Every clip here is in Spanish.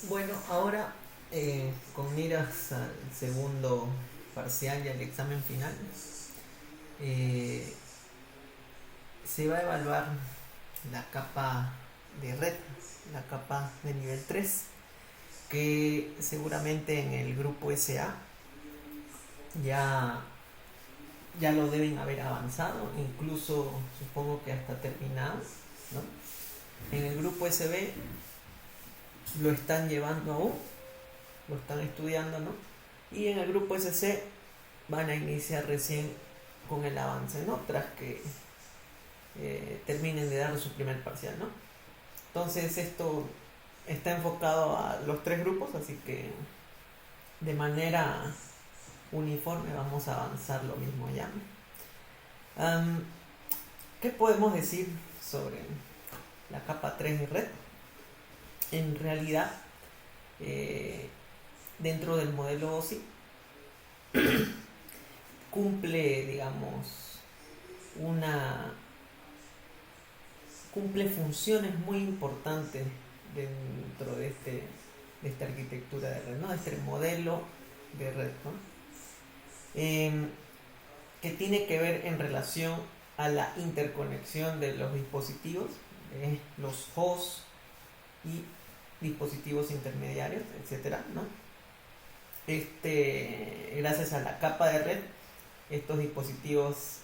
Bueno, ahora con miras al segundo parcial y al examen final, eh, se va a evaluar la capa de red, la capa de nivel 3, que seguramente en el grupo SA ya, ya lo deben haber avanzado, incluso supongo que hasta terminado, ¿no? En el grupo SB lo están llevando aún, lo están estudiando, ¿no? Y en el grupo SC van a iniciar recién con el avance, ¿no? Tras que terminen de dar su primer parcial, ¿no? Entonces esto está enfocado a los tres grupos, así que de manera uniforme vamos a avanzar lo mismo ya. Um, ¿Qué podemos decir sobre la capa 3 de red? En realidad, eh, dentro del modelo OSI, cumple, digamos, una cumple funciones muy importantes dentro de esta arquitectura de red, ¿no? De este modelo de red, ¿no? Eh, que tiene que ver en relación a la interconexión de los dispositivos, los hosts y dispositivos intermediarios, etcétera, ¿no? Gracias a la capa de red, estos dispositivos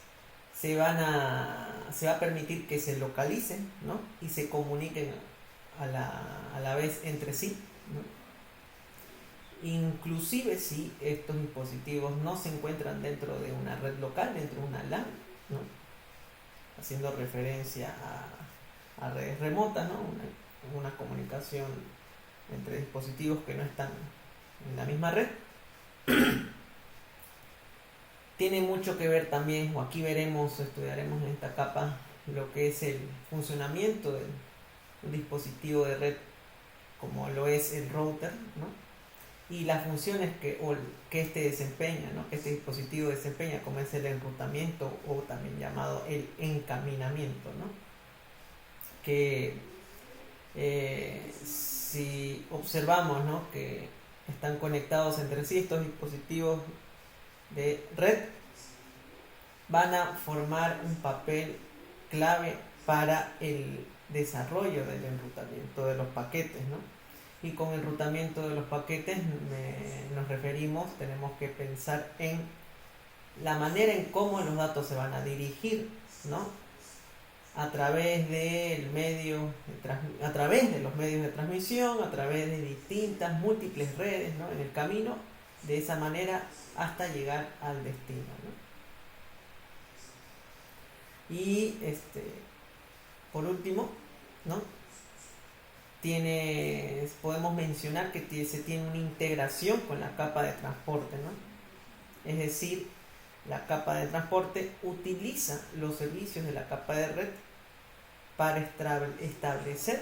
se va a permitir que se localicen, ¿no? Y se comuniquen a la vez entre sí, ¿no? Inclusive si estos dispositivos no se encuentran dentro de una red local, dentro de una LAN, ¿no? Haciendo referencia a redes remotas, ¿no? Una comunicación entre dispositivos que no están en la misma red. Tiene mucho que ver también, o aquí veremos, estudiaremos en esta capa, lo que es el funcionamiento del dispositivo de red, como lo es el router, ¿no? Y las funciones que este desempeña, ¿no? Que este dispositivo desempeña, como es el enrutamiento o también llamado el encaminamiento, ¿no? Que si observamos, ¿no? Que están conectados entre sí estos dispositivos de red, van a formar un papel clave para el desarrollo del enrutamiento de los paquetes, ¿no? Y con el enrutamiento de los paquetes nos referimos, tenemos que pensar en la manera en cómo los datos se van a dirigir, ¿no? A través del a través de los medios de transmisión, a través de distintas, múltiples redes, ¿no? En el camino, de esa manera hasta llegar al destino, ¿no? Y por último, ¿no? Podemos mencionar que se tiene una integración con la capa de transporte, ¿no? Es decir, la capa de transporte utiliza los servicios de la capa de red para establecer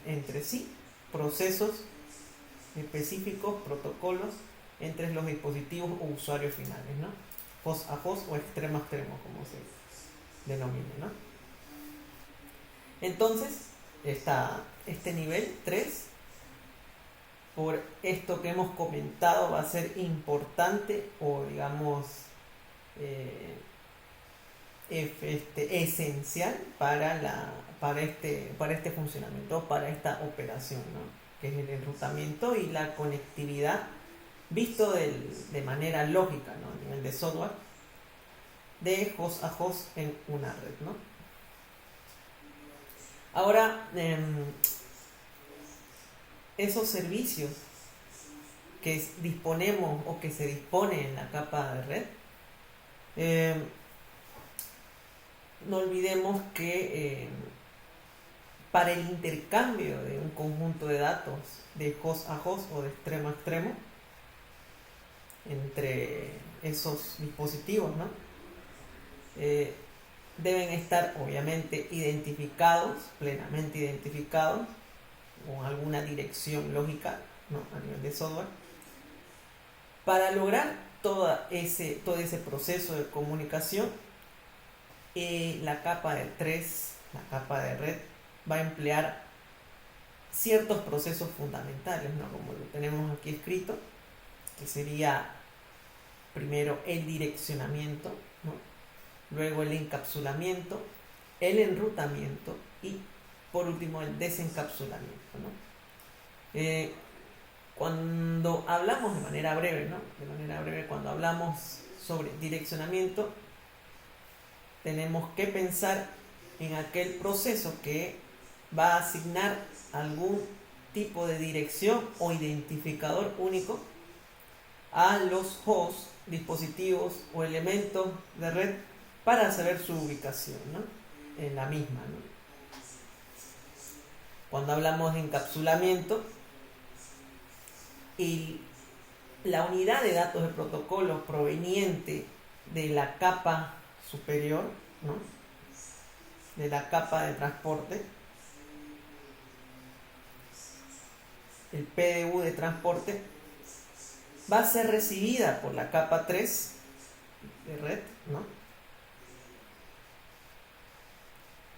entre sí procesos específicos, protocolos entre los dispositivos o usuarios finales, ¿no? Host a host o extremo a extremo, como se denomina, ¿no? Entonces, este nivel 3, por esto que hemos comentado, va a ser importante o digamos esencial para este funcionamiento, para esta operación, ¿no? Que es el enrutamiento y la conectividad visto de manera lógica, ¿no? A nivel de software, de host a host en una red, ¿no? Ahora, esos servicios que disponemos o que se dispone en la capa de red, no olvidemos que para el intercambio de un conjunto de datos de host a host o de extremo a extremo entre esos dispositivos, ¿no? Deben estar obviamente identificados, plenamente identificados, con alguna dirección lógica, ¿no? A nivel de software, para lograr todo ese proceso de comunicación. La capa de 3, la capa de red, va a emplear ciertos procesos fundamentales, ¿no? Como lo tenemos aquí escrito, que sería primero el direccionamiento, ¿no? Luego el encapsulamiento, el enrutamiento y por último el desencapsulamiento, ¿no? Cuando hablamos de manera breve, ¿no? De manera breve, cuando hablamos sobre direccionamiento, tenemos que pensar en aquel proceso que va a asignar algún tipo de dirección o identificador único a los hosts, dispositivos o elementos de red para saber su ubicación, ¿no? En la misma, ¿no? Cuando hablamos de encapsulamiento, y la unidad de datos de protocolo proveniente de la capa superior, ¿no? De la capa de transporte, el PDU de transporte, va a ser recibida por la capa 3 de red, ¿no?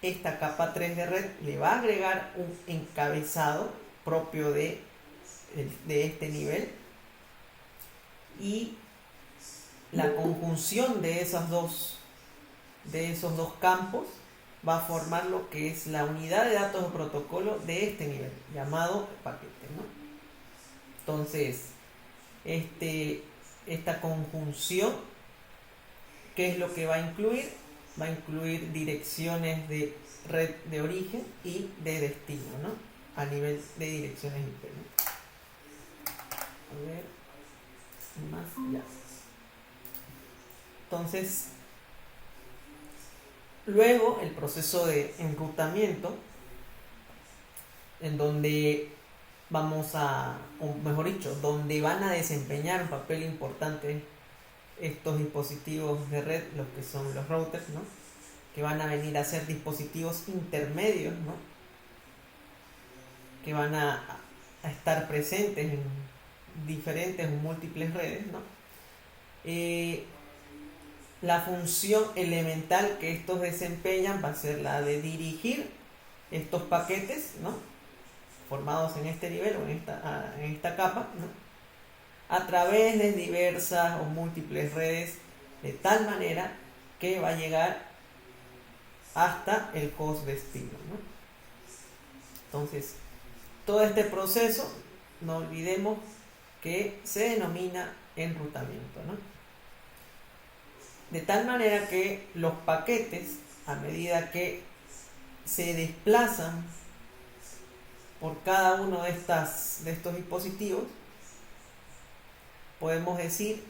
Esta capa 3 de red le va a agregar un encabezado propio de este nivel, y la conjunción de esos dos campos va a formar lo que es la unidad de datos de protocolo de este nivel, llamado paquete, ¿no? Entonces, esta conjunción, ¿qué es lo que va a incluir? Va a incluir direcciones de red de origen y de destino, ¿no? A nivel de direcciones IP, ¿no? A ver, más, ya. Entonces, luego el proceso de enrutamiento, en donde o mejor dicho, donde van a desempeñar un papel importante estos dispositivos de red, los que son los routers, ¿no? Que van a venir a ser dispositivos intermedios, ¿no? Que van a estar presentes en diferentes o múltiples redes, ¿no? La función elemental que estos desempeñan va a ser la de dirigir estos paquetes, ¿no? Formados en este nivel o en esta capa, ¿no? A través de diversas o múltiples redes, de tal manera que va a llegar hasta el host destino, ¿no? Entonces, todo este proceso, no olvidemos que se denomina enrutamiento, ¿no? De tal manera que los paquetes, a medida que se desplazan por cada uno de estos dispositivos, podemos decir,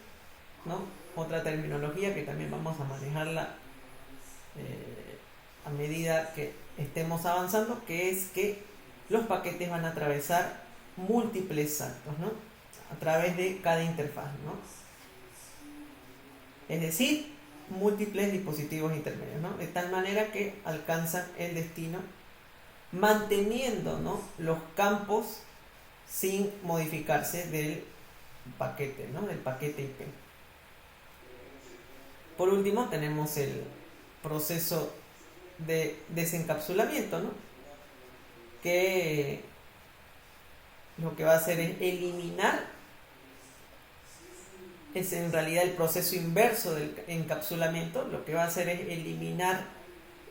¿no? Otra terminología que también vamos a manejarla a medida que estemos avanzando, que es que los paquetes van a atravesar múltiples saltos, ¿no? A través de cada interfaz, ¿no? Es decir, múltiples dispositivos intermedios, ¿no? De tal manera que alcanzan el destino manteniendo, ¿no? Los campos sin modificarse del paquete, ¿no? Del paquete IP. Por último, tenemos el proceso de desencapsulamiento, ¿no? Que lo que va a hacer es eliminar, es en realidad el proceso inverso del encapsulamiento. Lo que va a hacer es eliminar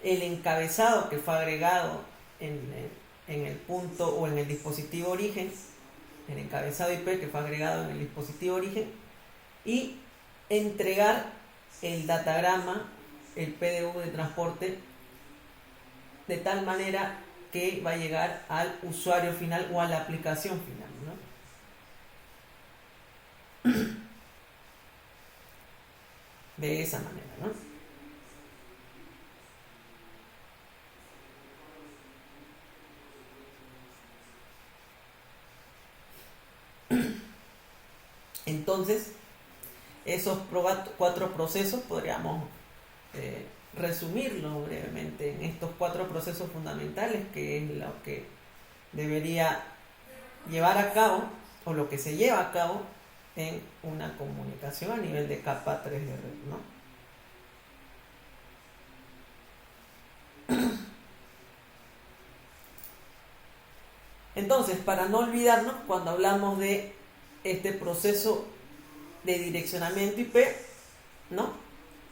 el encabezado que fue agregado en el punto o en el dispositivo origen, el encabezado IP que fue agregado en el dispositivo origen, y entregar el datagrama, el PDU de transporte, de tal manera que va a llegar al usuario final o a la aplicación final, ¿no? De esa manera, ¿no? Entonces, esos 4 procesos podríamos resumirlo brevemente en estos 4 procesos fundamentales, que es lo que debería llevar a cabo, o lo que se lleva a cabo en una comunicación a nivel de capa 3 de red, ¿no? Entonces, para no olvidarnos, cuando hablamos de este proceso de direccionamiento IP, ¿no?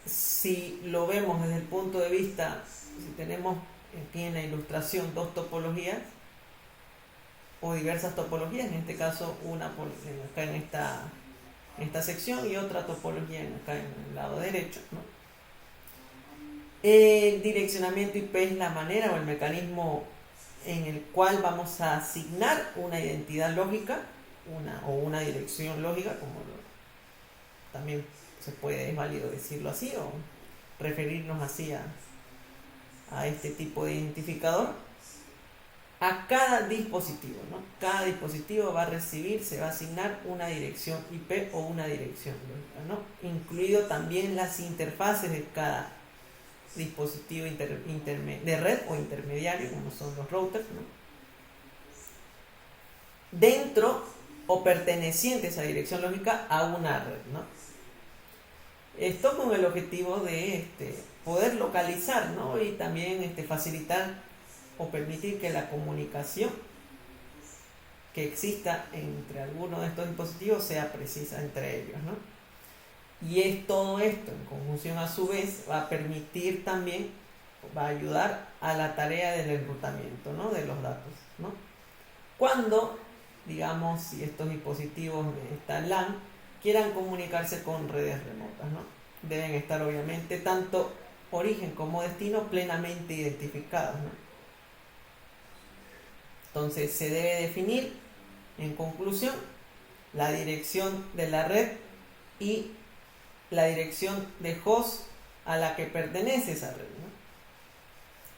Si lo vemos desde el punto de vista, si tenemos aquí en la ilustración dos topologías o diversas topologías, en este caso una acá en esta sección y otra topología acá en el lado derecho, ¿no? El direccionamiento IP es la manera o el mecanismo en el cual vamos a asignar una identidad lógica o una dirección lógica, como también es válido decirlo así o referirnos así a este tipo de identificador, a cada dispositivo, ¿no? Cada dispositivo va a recibir, se va a asignar una dirección IP o una dirección lógica, ¿no? Incluido también las interfaces de cada dispositivo de red o intermediario, como son los routers, ¿no? Dentro o pertenecientes a dirección lógica a una red, ¿no? Esto con el objetivo de poder localizar, ¿no? Y también facilitar o permitir que la comunicación que exista entre algunos de estos dispositivos sea precisa entre ellos, ¿no? Y es todo esto en conjunción a su vez va a permitir también, va a ayudar a la tarea del enrutamiento, ¿no? De los datos, ¿no? Cuando, digamos, si estos dispositivos de esta LAN quieran comunicarse con redes remotas, ¿no? Deben estar obviamente tanto origen como destino plenamente identificados, ¿no? Entonces se debe definir, en conclusión, la dirección de la red y la dirección de host a la que pertenece esa red, ¿no?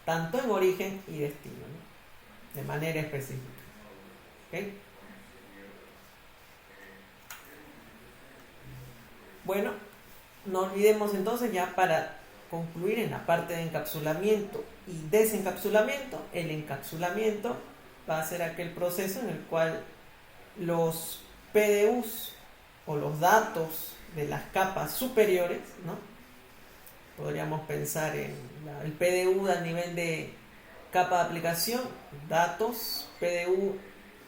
Tanto en origen y destino, ¿no? De manera específica. ¿Okay? Bueno, no olvidemos entonces, ya para concluir en la parte de encapsulamiento y desencapsulamiento, el encapsulamiento va a ser aquel proceso en el cual los PDUs o los datos de las capas superiores, ¿no? Podríamos pensar en el PDU a nivel de capa de aplicación, datos, PDU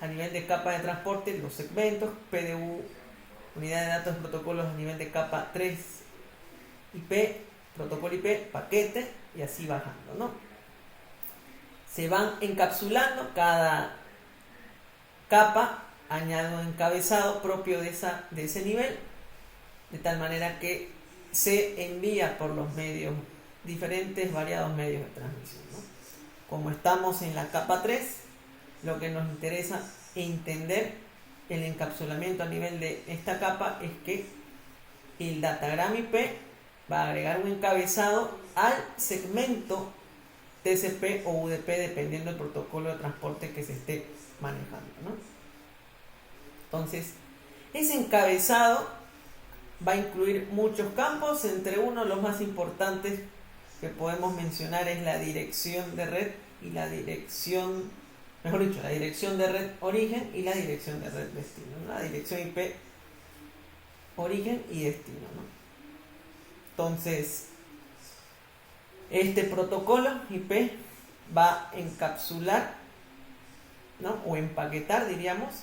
a nivel de capa de transporte, los segmentos, PDU, unidad de datos, protocolos a nivel de capa 3, IP, protocolo IP, paquete, y así bajando, ¿no? Se van encapsulando, cada capa añade un encabezado propio de ese nivel, de tal manera que se envía por los medios diferentes, variados medios de transmisión, ¿no? Como estamos en la capa 3, lo que nos interesa entender el encapsulamiento a nivel de esta capa es que el datagram IP va a agregar un encabezado al segmento TCP o UDP dependiendo del protocolo de transporte que se esté manejando, ¿no? Entonces, ese encabezado va a incluir muchos campos, entre uno los más importantes que podemos mencionar es la dirección de red y la dirección, mejor dicho, la dirección de red origen y la dirección de red destino, ¿no? La dirección IP origen y destino, ¿no? Entonces, este protocolo IP va a encapsular, ¿no? O empaquetar, diríamos,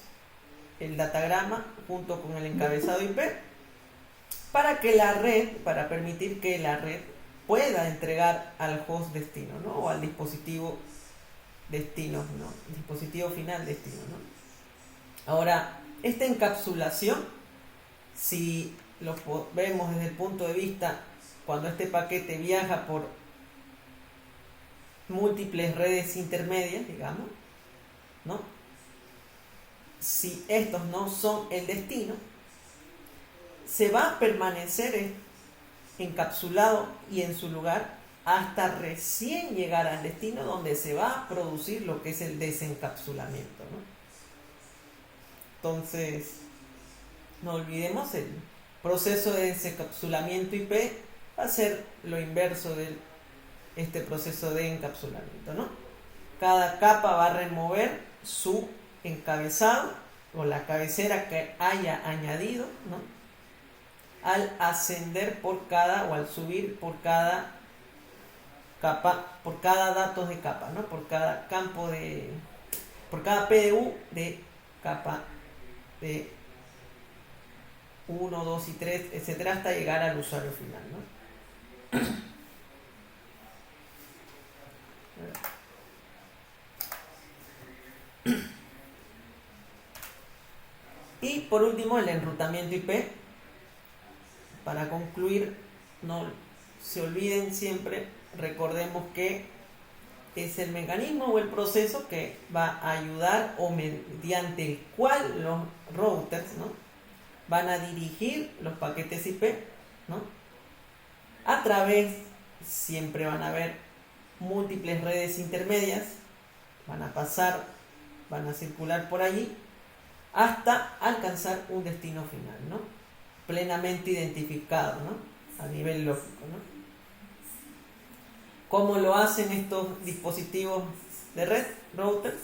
el datagrama junto con el encabezado IP para permitir que la red pueda entregar al host destino, ¿no? O al dispositivo destino, ¿no? Dispositivo final destino, ¿no? Ahora, esta encapsulación, si lo vemos desde el punto de vista cuando este paquete viaja por múltiples redes intermedias, digamos, ¿no? Si estos no son el destino, se va a permanecer encapsulado y en su lugar hasta recién llegar al destino, donde se va a producir lo que es el desencapsulamiento, ¿no? Entonces, no olvidemos, el proceso de desencapsulamiento IP va a ser lo inverso de este proceso de encapsulamiento, ¿no? Cada capa va a remover su encabezado o la cabecera que haya añadido, ¿no? Al ascender por cada o al subir por cada capa, por cada datos de capa, ¿no? Por cada campo por cada PDU de capa de 1, 2 y 3, etcétera, hasta llegar al usuario final, ¿no? Y por último, el enrutamiento IP. Para concluir, no se olviden siempre, recordemos que es el mecanismo o el proceso que va a ayudar o mediante el cual los routers, ¿no?, van a dirigir los paquetes IP, ¿no?, a través, siempre van a haber múltiples redes intermedias, van a pasar, van a circular por allí hasta alcanzar un destino final, ¿no?, plenamente identificado, ¿no?, a nivel lógico, ¿no? ¿Cómo lo hacen estos dispositivos de red, routers?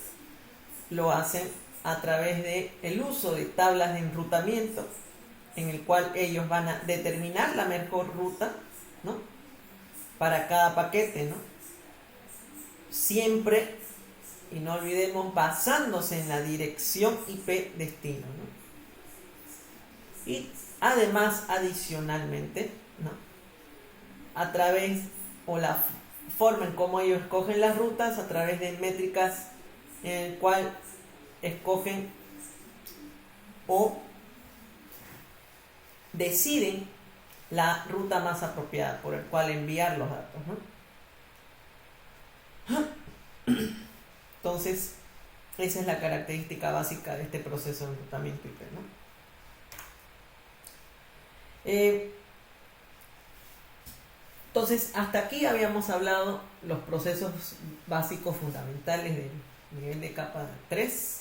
Lo hacen a través del uso de tablas de enrutamiento, en el cual ellos van a determinar la mejor ruta, ¿no?, para cada paquete, ¿no? Siempre, y no olvidemos, basándose en la dirección IP destino, ¿no? Y además, adicionalmente, ¿no?, a través o la forma en cómo ellos escogen las rutas, a través de métricas en el cual escogen o deciden la ruta más apropiada por el cual enviar los datos, ¿no? Entonces, esa es la característica básica de este proceso de enrutamiento IP, ¿no? Entonces, hasta aquí habíamos hablado los procesos básicos fundamentales del nivel de capa 3,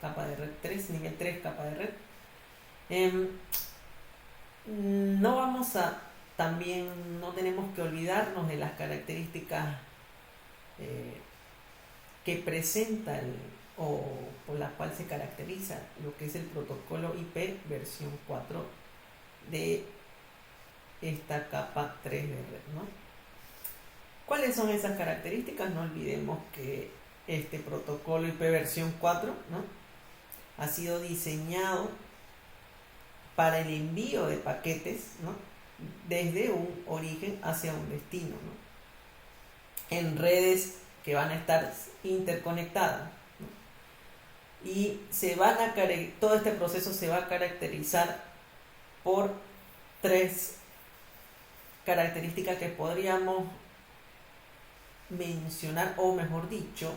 capa de red 3, nivel 3, capa de red. No vamos a, también no tenemos que olvidarnos de las características que presenta o por las cuales se caracteriza lo que es el protocolo IP versión 4 de esta capa 3 de red, ¿no? ¿Cuáles son esas características? No olvidemos que este protocolo IP versión 4, ¿no?, ha sido diseñado para el envío de paquetes, ¿no?, desde un origen hacia un destino, ¿no?, en redes que van a estar interconectadas, ¿no? Y todo este proceso se va a caracterizar por 3 características que podríamos mencionar, o mejor dicho,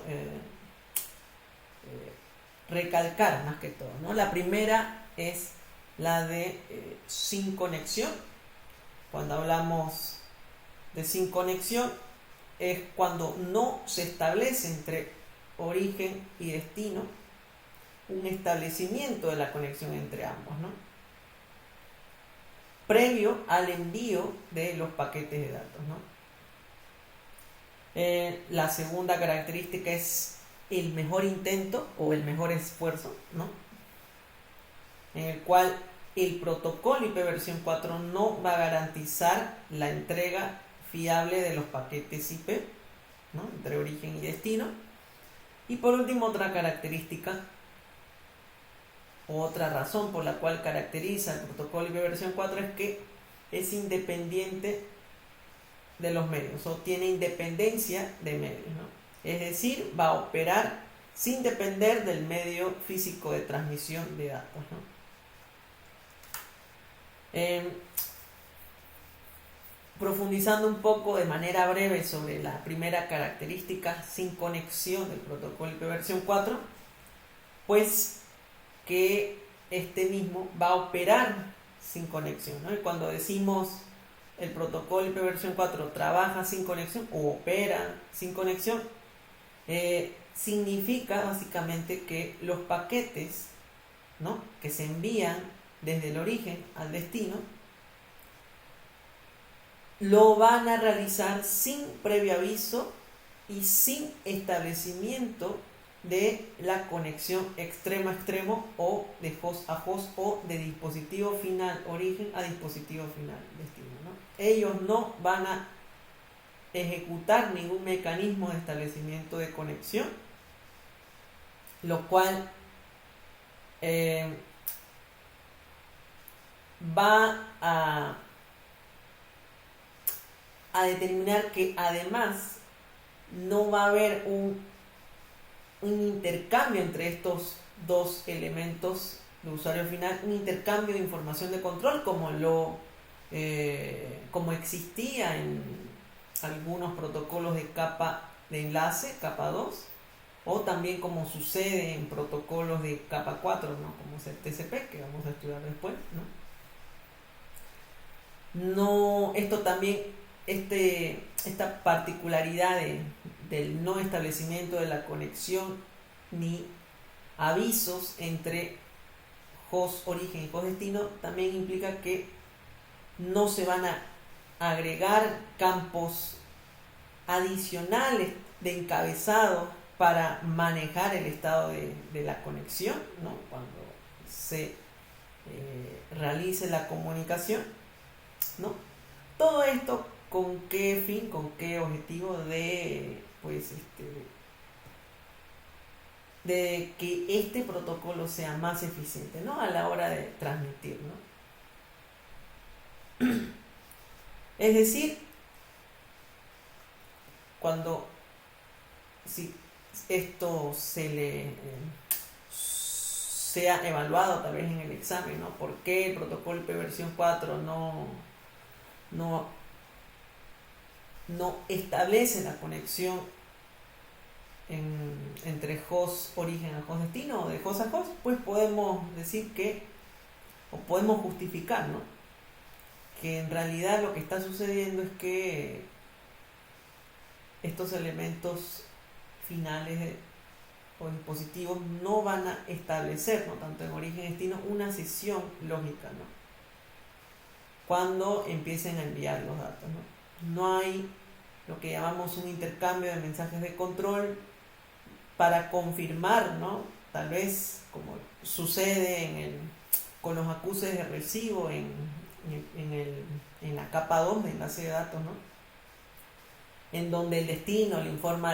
recalcar más que todo, ¿no? La primera es la de sin conexión. Cuando hablamos de sin conexión, es cuando no se establece entre origen y destino un establecimiento de la conexión entre ambos, ¿no?, previo al envío de los paquetes de datos, ¿no? La segunda característica es el mejor intento o el mejor esfuerzo, ¿no?, en el cual el protocolo IP versión 4 no va a garantizar la entrega fiable de los paquetes IP, ¿no?, entre origen y destino. Y por último, otra característica, otra razón por la cual caracteriza el protocolo IP versión 4 es que es independiente de los medios, o tiene independencia de medios, ¿no? Es decir, va a operar sin depender del medio físico de transmisión de datos, ¿no? Profundizando un poco de manera breve sobre la primera característica sin conexión del protocolo IP versión 4, pues que este mismo va a operar sin conexión, ¿no? Y cuando decimos el protocolo IP versión 4 trabaja sin conexión o opera sin conexión, significa básicamente que los paquetes, ¿no?, que se envían desde el origen al destino lo van a realizar sin previo aviso y sin establecimiento de la conexión extremo a extremo, o de host a host, o de dispositivo final origen a dispositivo final destino, ¿no? Ellos no van a ejecutar ningún mecanismo de establecimiento de conexión lo cual va a determinar que además no va a haber un intercambio entre estos dos elementos de usuario final, un intercambio de información de control como existía en algunos protocolos de capa de enlace, capa 2, o también como sucede en protocolos de capa 4, ¿no? Como es el TCP, que vamos a estudiar después, ¿no? Esto también, esta particularidad del no establecimiento de la conexión ni avisos entre host origen y host destino también implica que no se van a agregar campos adicionales de encabezado para manejar el estado de la conexión, ¿no? Cuando se realice la comunicación, ¿no? Todo esto con qué fin, con qué objetivo de que este protocolo sea más eficiente, ¿no? A la hora de transmitir, ¿no? Es decir, cuando si esto sea evaluado tal vez en el examen, ¿no? ¿Por qué el protocolo IP versión 4 no establece la conexión entre host origen a host destino o de host a host? Pues podemos decir o podemos justificar, ¿no? Que en realidad lo que está sucediendo es que estos elementos finales o dispositivos no van a establecer, ¿no? Tanto en origen y destino, una sesión lógica, ¿no? Cuando empiecen a enviar los datos, ¿no? No hay lo que llamamos un intercambio de mensajes de control para confirmar, ¿no? Tal vez como sucede con los acuses de recibo en la capa 2 de enlace de datos, ¿no? En donde el destino le informa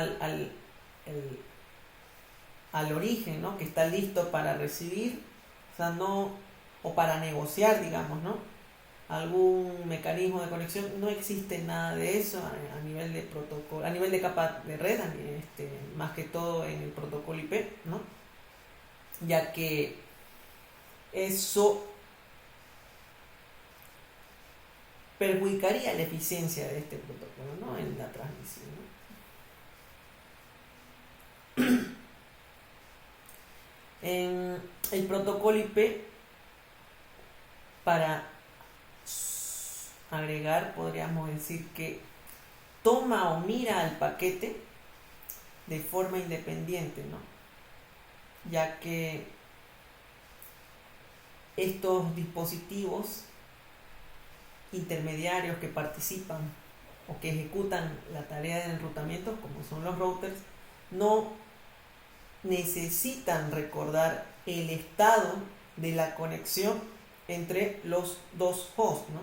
al origen, ¿no? Que está listo para recibir, o para negociar, digamos, ¿no? Algún mecanismo de conexión. No existe nada de eso a nivel de protocolo, a nivel de capa de red, más que todo en el protocolo IP, ¿no? Ya que eso perjudicaría la eficiencia de este protocolo, ¿no? En la transmisión, ¿no? En el protocolo IP, para agregar, podríamos decir que toma o mira al paquete de forma independiente, ¿no? Ya que estos dispositivos intermediarios que participan o que ejecutan la tarea de enrutamiento, como son los routers, no necesitan recordar el estado de la conexión entre los dos hosts, ¿no?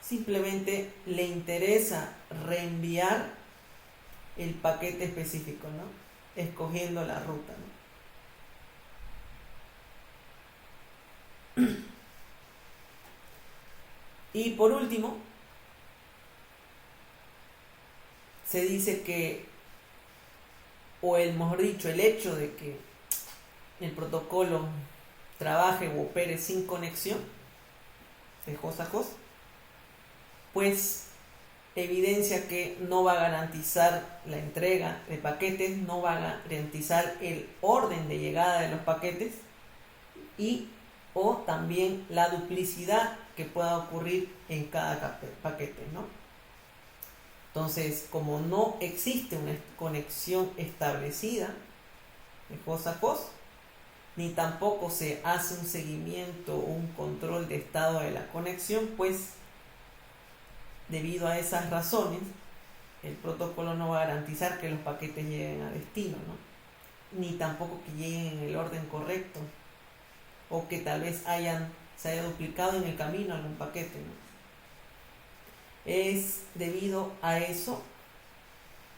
Simplemente le interesa reenviar el paquete específico, ¿no? Escogiendo la ruta, ¿no? Y por último, se dice que, o mejor dicho, el hecho de que el protocolo trabaje o opere sin conexión de host a host, pues evidencia que no va a garantizar la entrega de paquetes, no va a garantizar el orden de llegada de los paquetes o también la duplicidad que pueda ocurrir en cada paquete, ¿no? Entonces, como no existe una conexión establecida de host a host, ni tampoco se hace un seguimiento o un control de estado de la conexión, pues debido a esas razones, el protocolo no va a garantizar que los paquetes lleguen a destino, ¿no? Ni tampoco que lleguen en el orden correcto, o que tal vez se haya duplicado en el camino algún paquete, ¿no? Es debido a eso,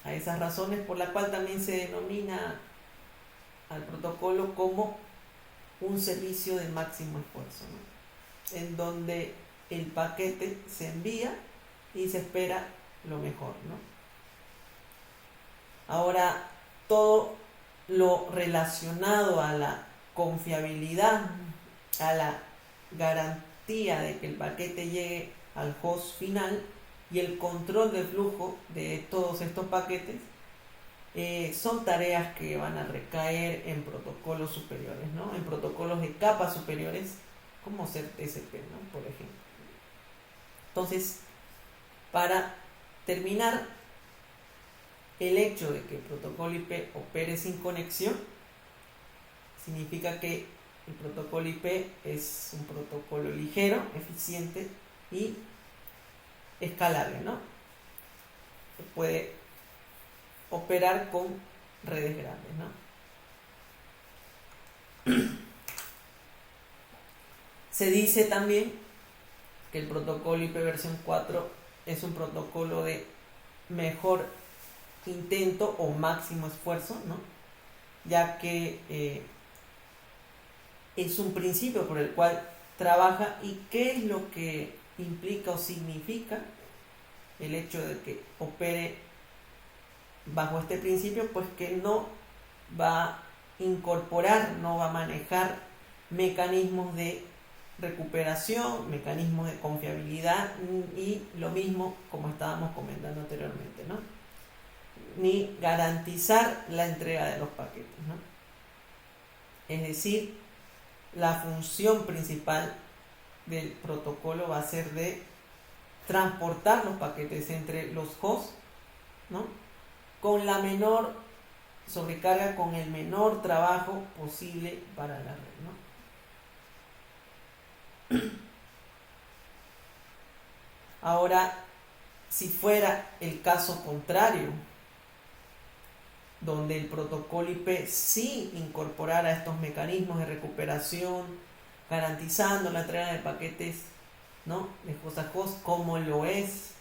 a esas razones, por la cual también se denomina al protocolo como un servicio de máximo esfuerzo, ¿no? En donde el paquete se envía y se espera lo mejor, ¿no? Ahora, todo lo relacionado a la confiabilidad, a la garantía de que el paquete llegue al host final y el control del flujo de todos estos paquetes, son tareas que van a recaer en protocolos superiores, ¿no? En protocolos de capas superiores, como ser TCP, ¿no? Por ejemplo. Entonces, para terminar, el hecho de que el protocolo IP opere sin conexión significa que el protocolo IP es un protocolo ligero, eficiente y escalable, ¿no? Puede operar con redes grandes, ¿no? Se dice también que el protocolo IP versión 4 es un protocolo de mejor intento o máximo esfuerzo, ¿no? Ya que es un principio por el cual trabaja. ¿Y qué es lo que implica o significa el hecho de que opere bajo este principio? Pues que no va a incorporar, no va a manejar mecanismos de recuperación, mecanismos de confiabilidad y lo mismo como estábamos comentando anteriormente, ¿no? Ni garantizar la entrega de los paquetes, ¿no? Es decir, la función principal del protocolo va a ser de transportar los paquetes entre los hosts, ¿no? Con la menor sobrecarga, con el menor trabajo posible para la red, ¿no? Ahora, si fuera el caso contrario, donde el protocolo IP sí incorporara estos mecanismos de recuperación, garantizando la entrega de paquetes, ¿no? De host a host, como lo es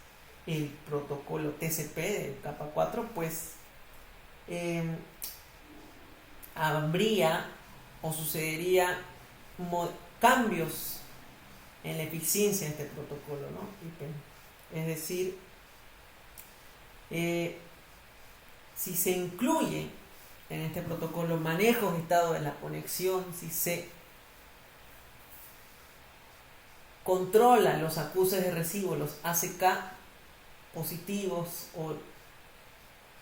el protocolo TCP de capa 4, pues habría o sucedería cambios en la eficiencia de este protocolo, ¿no? IP. Es decir, si se incluye en este protocolo manejos de estado de la conexión, si se controla los acuses de recibo, los ACK positivos o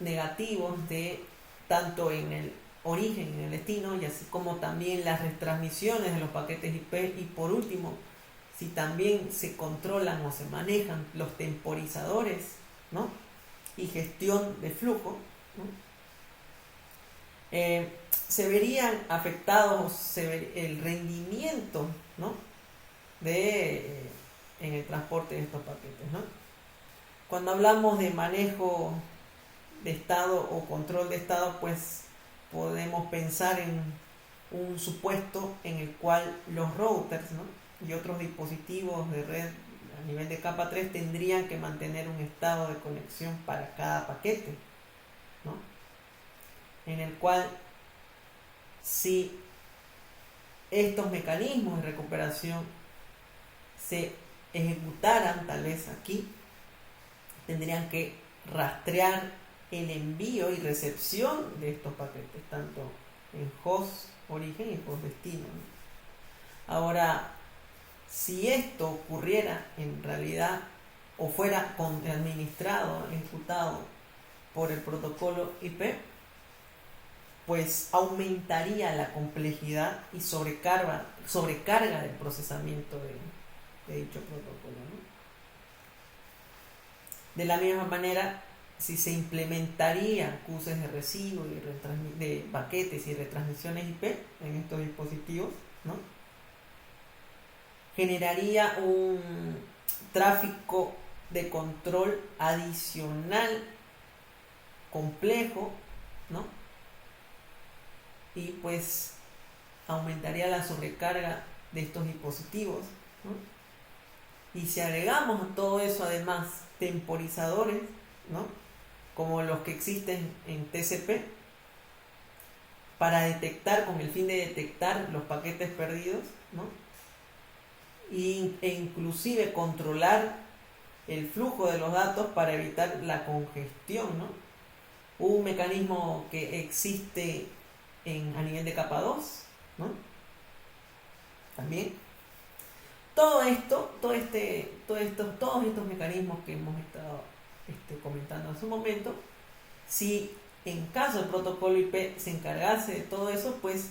negativos de tanto en el origen, en el destino, y así como también las retransmisiones de los paquetes IP, y por último, si también se controlan o se manejan los temporizadores, ¿no? Y gestión de flujo, ¿no? Se verían afectados el rendimiento, ¿no? En el transporte de estos paquetes, ¿no? Cuando hablamos de manejo de estado o control de estado, pues podemos pensar en un supuesto en el cual los routers, ¿no? Y otros dispositivos de red a nivel de capa 3 tendrían que mantener un estado de conexión para cada paquete, ¿no? En el cual, si estos mecanismos de recuperación se ejecutaran, tal vez aquí, tendrían que rastrear el envío y recepción de estos paquetes, tanto en host origen y host destino, ¿no? Ahora, si esto ocurriera en realidad o fuera administrado, ejecutado por el protocolo IP, pues aumentaría la complejidad y sobrecarga del procesamiento de dicho protocolo, ¿no? De la misma manera, si se implementaría acuses de recibo y de paquetes y retransmisiones IP en estos dispositivos, ¿no? Generaría un tráfico de control adicional complejo, ¿no? Y pues aumentaría la sobrecarga de estos dispositivos, ¿no? Y si agregamos a todo eso además temporizadores, ¿no? Como los que existen en TCP, para detectar, con el fin de detectar los paquetes perdidos, ¿no? E inclusive controlar el flujo de los datos para evitar la congestión, ¿no? Un mecanismo que existe a nivel de capa 2, ¿no? También. Todo esto, todos estos mecanismos que hemos estado comentando hace un momento, si en caso el protocolo IP se encargase de todo eso, pues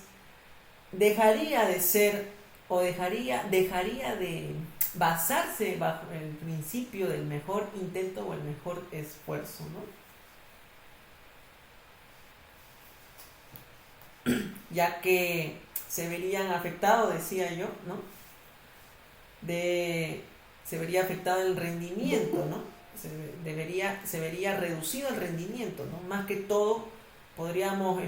dejaría de ser o dejaría de basarse bajo el principio del mejor intento o el mejor esfuerzo, ¿no? Ya que se verían afectados, decía yo, ¿no? Se vería afectado el rendimiento, ¿no? Se vería reducido el rendimiento, ¿no? Más que todo, podríamos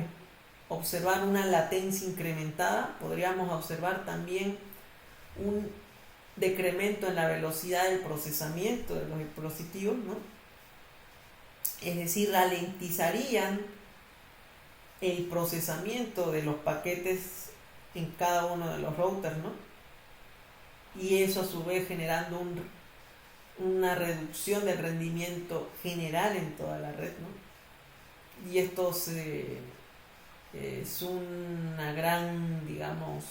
observar una latencia incrementada, podríamos observar también un decremento en la velocidad del procesamiento de los dispositivos, ¿no? Es decir, ralentizarían el procesamiento de los paquetes en cada uno de los routers, ¿no? Y eso a su vez generando una reducción del rendimiento general en toda la red, ¿no? Y esto es una gran, digamos,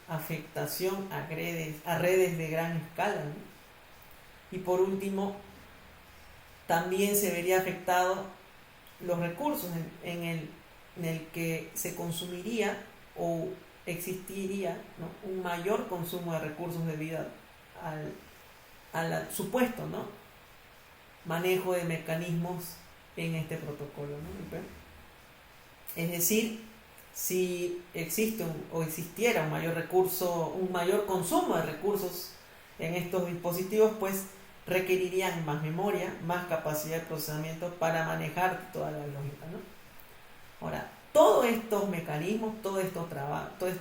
afectación a redes de gran escala, ¿no? Y por último, también se vería afectado los recursos en el que se consumiría o existiría, ¿no? Un mayor consumo de recursos debido al supuesto, ¿no? Manejo de mecanismos en este protocolo, ¿no? Es decir, si existe o existiera un mayor consumo de recursos en estos dispositivos, pues requerirían más memoria, más capacidad de procesamiento para manejar toda la lógica, ¿no? Ahora, todos estos mecanismos, todo este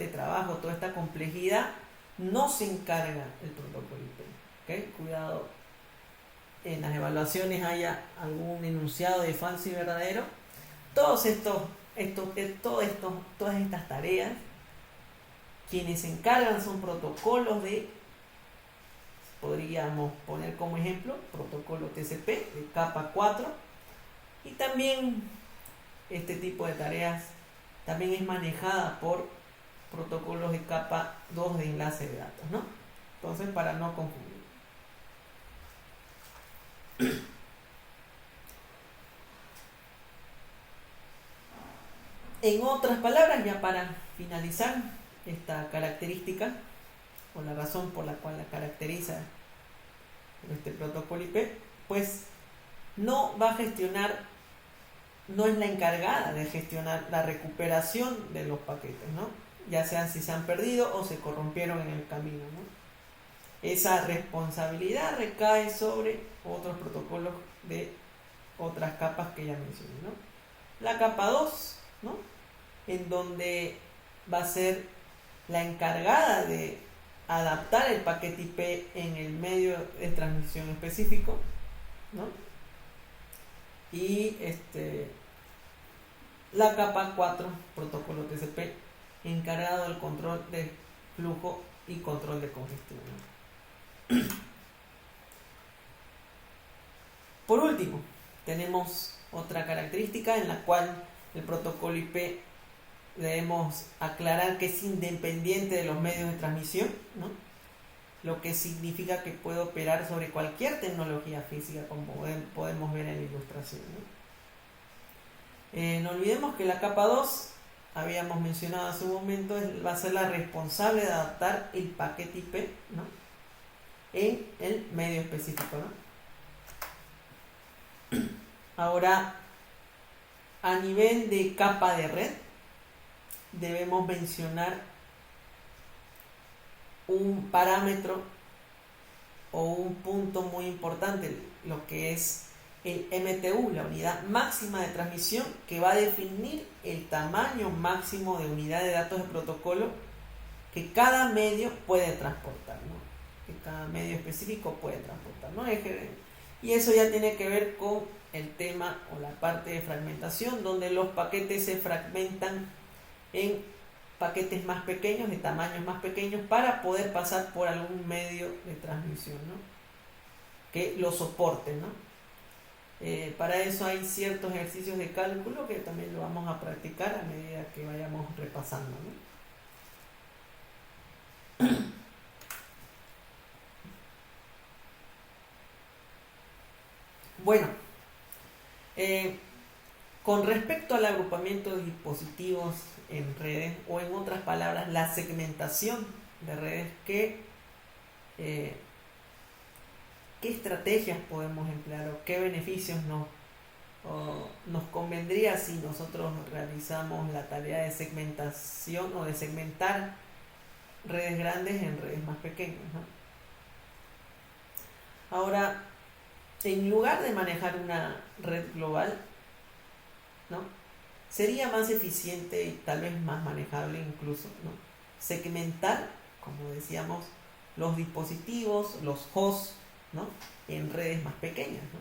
trabajo, toda esta complejidad, no se encarga el protocolo IP. ¿Okay? Cuidado, en las evaluaciones haya algún enunciado de falso y verdadero. Todas estas tareas, quienes se encargan son protocolos podríamos poner como ejemplo, protocolo TCP de capa 4, y también este tipo de tareas también es manejada por protocolos de capa 2 de enlace de datos, ¿no? Entonces, para no confundir. En otras palabras, ya para finalizar esta característica, o la razón por la cual la caracteriza este protocolo IP, pues no es la encargada de gestionar la recuperación de los paquetes, ¿no? Ya sean si se han perdido o se corrompieron en el camino, ¿no? Esa responsabilidad recae sobre otros protocolos de otras capas que ya mencioné, ¿no? La capa 2, ¿no? En donde va a ser la encargada de adaptar el paquete IP en el medio de transmisión específico, ¿no? Y la capa 4, protocolo TCP, encargado del control de flujo y control de congestión, ¿no? Por último, tenemos otra característica en la cual el protocolo IP debemos aclarar que es independiente de los medios de transmisión, ¿no? Lo que significa que puede operar sobre cualquier tecnología física, como podemos ver en la ilustración, ¿no? No olvidemos que la capa 2, habíamos mencionado hace un momento, va a ser la responsable de adaptar el paquete IP, ¿no? En el medio específico, ¿no? Ahora, a nivel de capa de red, debemos mencionar un parámetro o un punto muy importante, lo que es el MTU, la unidad máxima de transmisión, que va a definir el tamaño máximo de unidad de datos de protocolo que cada medio puede transportar, ¿no? Que cada medio específico puede transportar, ¿no? Y eso ya tiene que ver con el tema o la parte de fragmentación, donde los paquetes se fragmentan en paquetes más pequeños, de tamaños más pequeños, para poder pasar por algún medio de transmisión, ¿no? Que lo soporte, ¿no? Para eso hay ciertos ejercicios de cálculo que también lo vamos a practicar a medida que vayamos repasando, ¿no? Bueno, con respecto al agrupamiento de dispositivos en redes, o en otras palabras, la segmentación de redes, ¿qué estrategias podemos emplear o qué beneficios nos convendría si nosotros realizamos la tarea de segmentación o de segmentar redes grandes en redes más pequeñas, ¿no? Ahora, en lugar de manejar una red global, ¿no?, sería más eficiente y tal vez más manejable incluso, ¿no?, segmentar, como decíamos, los dispositivos, los hosts, ¿no?, en redes más pequeñas, ¿no?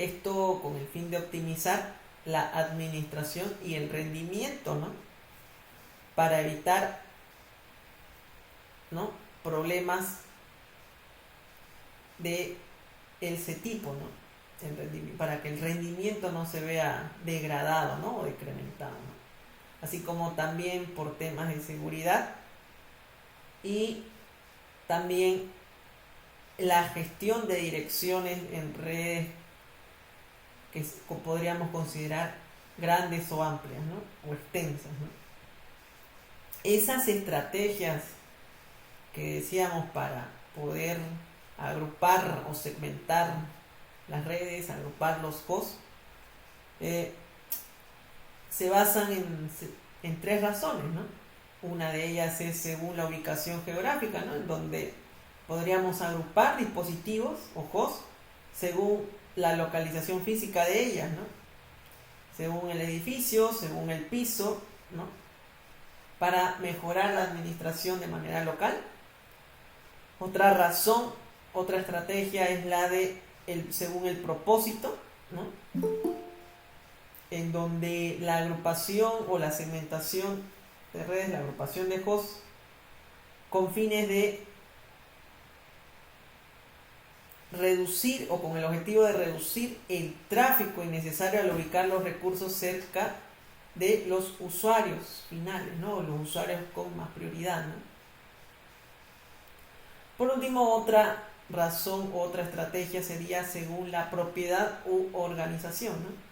Esto con el fin de optimizar la administración y el rendimiento, ¿no?, para evitar, ¿no?, problemas de ese tipo, ¿no?, para que el rendimiento no se vea degradado, ¿no?, o decrementado, ¿no?, así como también por temas de seguridad y también la gestión de direcciones en redes que podríamos considerar grandes o amplias, ¿no?, o extensas, ¿no? Esas estrategias que decíamos para poder agrupar o segmentar las redes, agrupar los hosts, se basan en tres razones, ¿no? Una de ellas es según la ubicación geográfica, ¿no?, en donde podríamos agrupar dispositivos o hosts según la localización física de ellas, ¿no?, según el edificio, según el piso, ¿no?, para mejorar la administración de manera local. Otra razón, otra estrategia es la de según el propósito, ¿no?, en donde la agrupación o la segmentación de redes, la agrupación de hosts, con fines de reducir o con el objetivo de reducir el tráfico innecesario al ubicar los recursos cerca de los usuarios finales, ¿no?, los usuarios con más prioridad, ¿no? Por último, otra razón, otra estrategia sería según la propiedad u organización, ¿no?,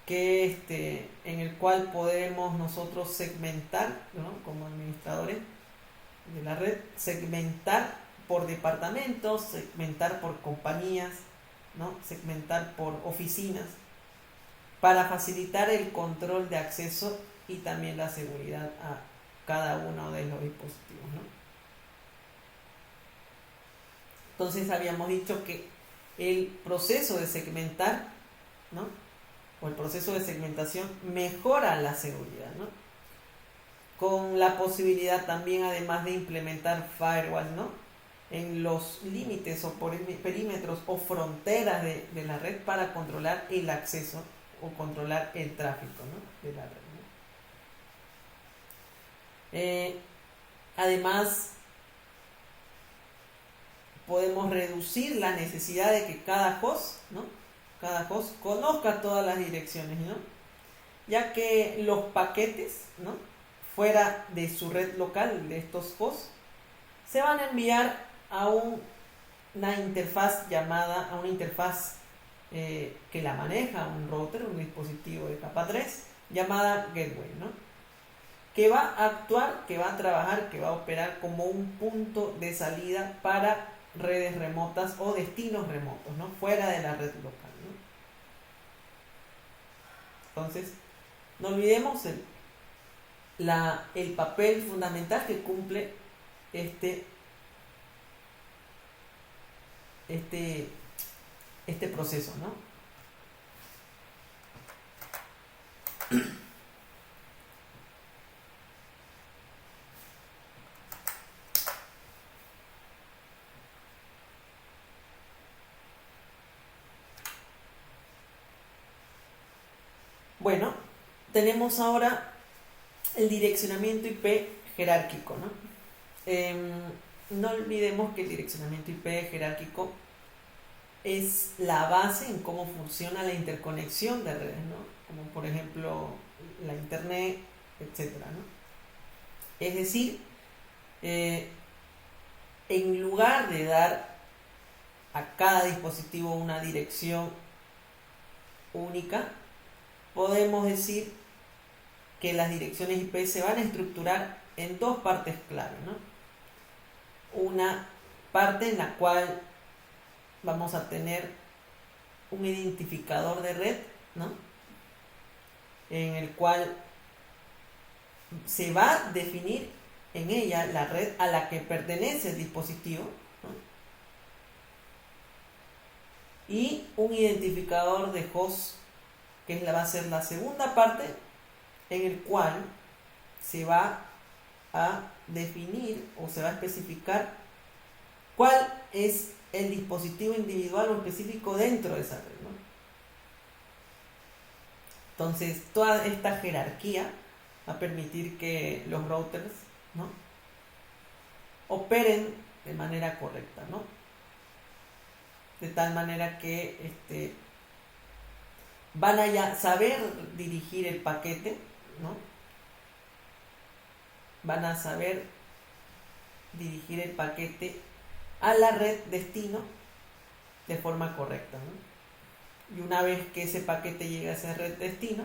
que en el cual podemos nosotros segmentar, ¿no?, como administradores de la red, segmentar por departamentos, segmentar por compañías, ¿no?, segmentar por oficinas, para facilitar el control de acceso y también la seguridad a cada uno de los dispositivos, ¿no? Entonces habíamos dicho que el proceso de segmentar, ¿no?, o el proceso de segmentación mejora la seguridad, ¿no?, con la posibilidad también, además de implementar firewalls, ¿no?, en los límites o perímetros o fronteras de la red para controlar el acceso o controlar el tráfico, ¿no?, de la red, ¿no? Además, podemos reducir la necesidad de que cada host, ¿no?, cada host conozca todas las direcciones, ¿no?, ya que los paquetes, ¿no?, fuera de su red local de estos hosts se van a enviar a una interfaz que la maneja un router, un dispositivo de capa 3 llamada gateway, ¿no?, que va a actuar, que va a trabajar, que va a operar como un punto de salida para redes remotas o destinos remotos, ¿no?, fuera de la red local, ¿no? Entonces, no olvidemos el papel fundamental que cumple este proceso, ¿no? Bueno, tenemos ahora el direccionamiento IP jerárquico, ¿no? No olvidemos que el direccionamiento IP jerárquico es la base en cómo funciona la interconexión de redes, ¿no? Como por ejemplo la internet, etcétera, ¿no? Es decir, en lugar de dar a cada dispositivo una dirección única, podemos decir que las direcciones IP se van a estructurar en dos partes clave, ¿no? Una parte en la cual vamos a tener un identificador de red, ¿no? En el cual se va a definir en ella la red a la que pertenece el dispositivo, ¿no? Y un identificador de host, que va a ser la segunda parte, en el cual se va a definir o se va a especificar cuál es el dispositivo individual o específico dentro de esa red, ¿no? Entonces, toda esta jerarquía va a permitir que los routers, ¿no?, operen de manera correcta, ¿no? De tal manera que van a ya saber dirigir el paquete, ¿no? Van a saber dirigir el paquete a la red destino de forma correcta, ¿no? Y una vez que ese paquete llegue a esa red destino,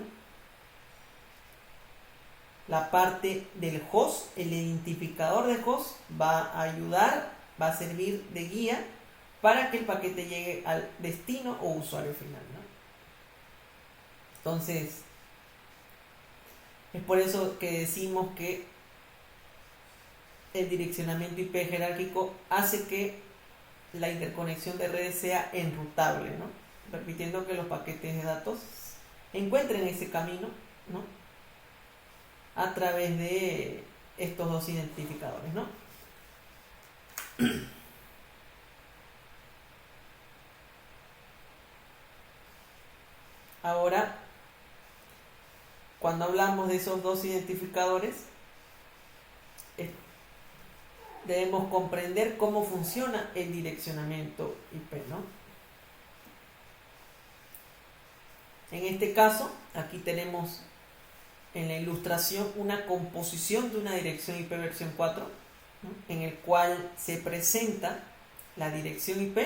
la parte del host, el identificador de host, va a ayudar, va a servir de guía para que el paquete llegue al destino o usuario final, ¿no? Entonces, es por eso que decimos que el direccionamiento IP jerárquico hace que la interconexión de redes sea enrutable, ¿no? Permitiendo que los paquetes de datos encuentren ese camino, ¿no?, a través de estos dos identificadores, ¿no? Ahora, cuando hablamos de esos dos identificadores, debemos comprender cómo funciona el direccionamiento IP, ¿no? En este caso, aquí tenemos en la ilustración una composición de una dirección IP versión 4, ¿no?, en el cual se presenta la dirección IP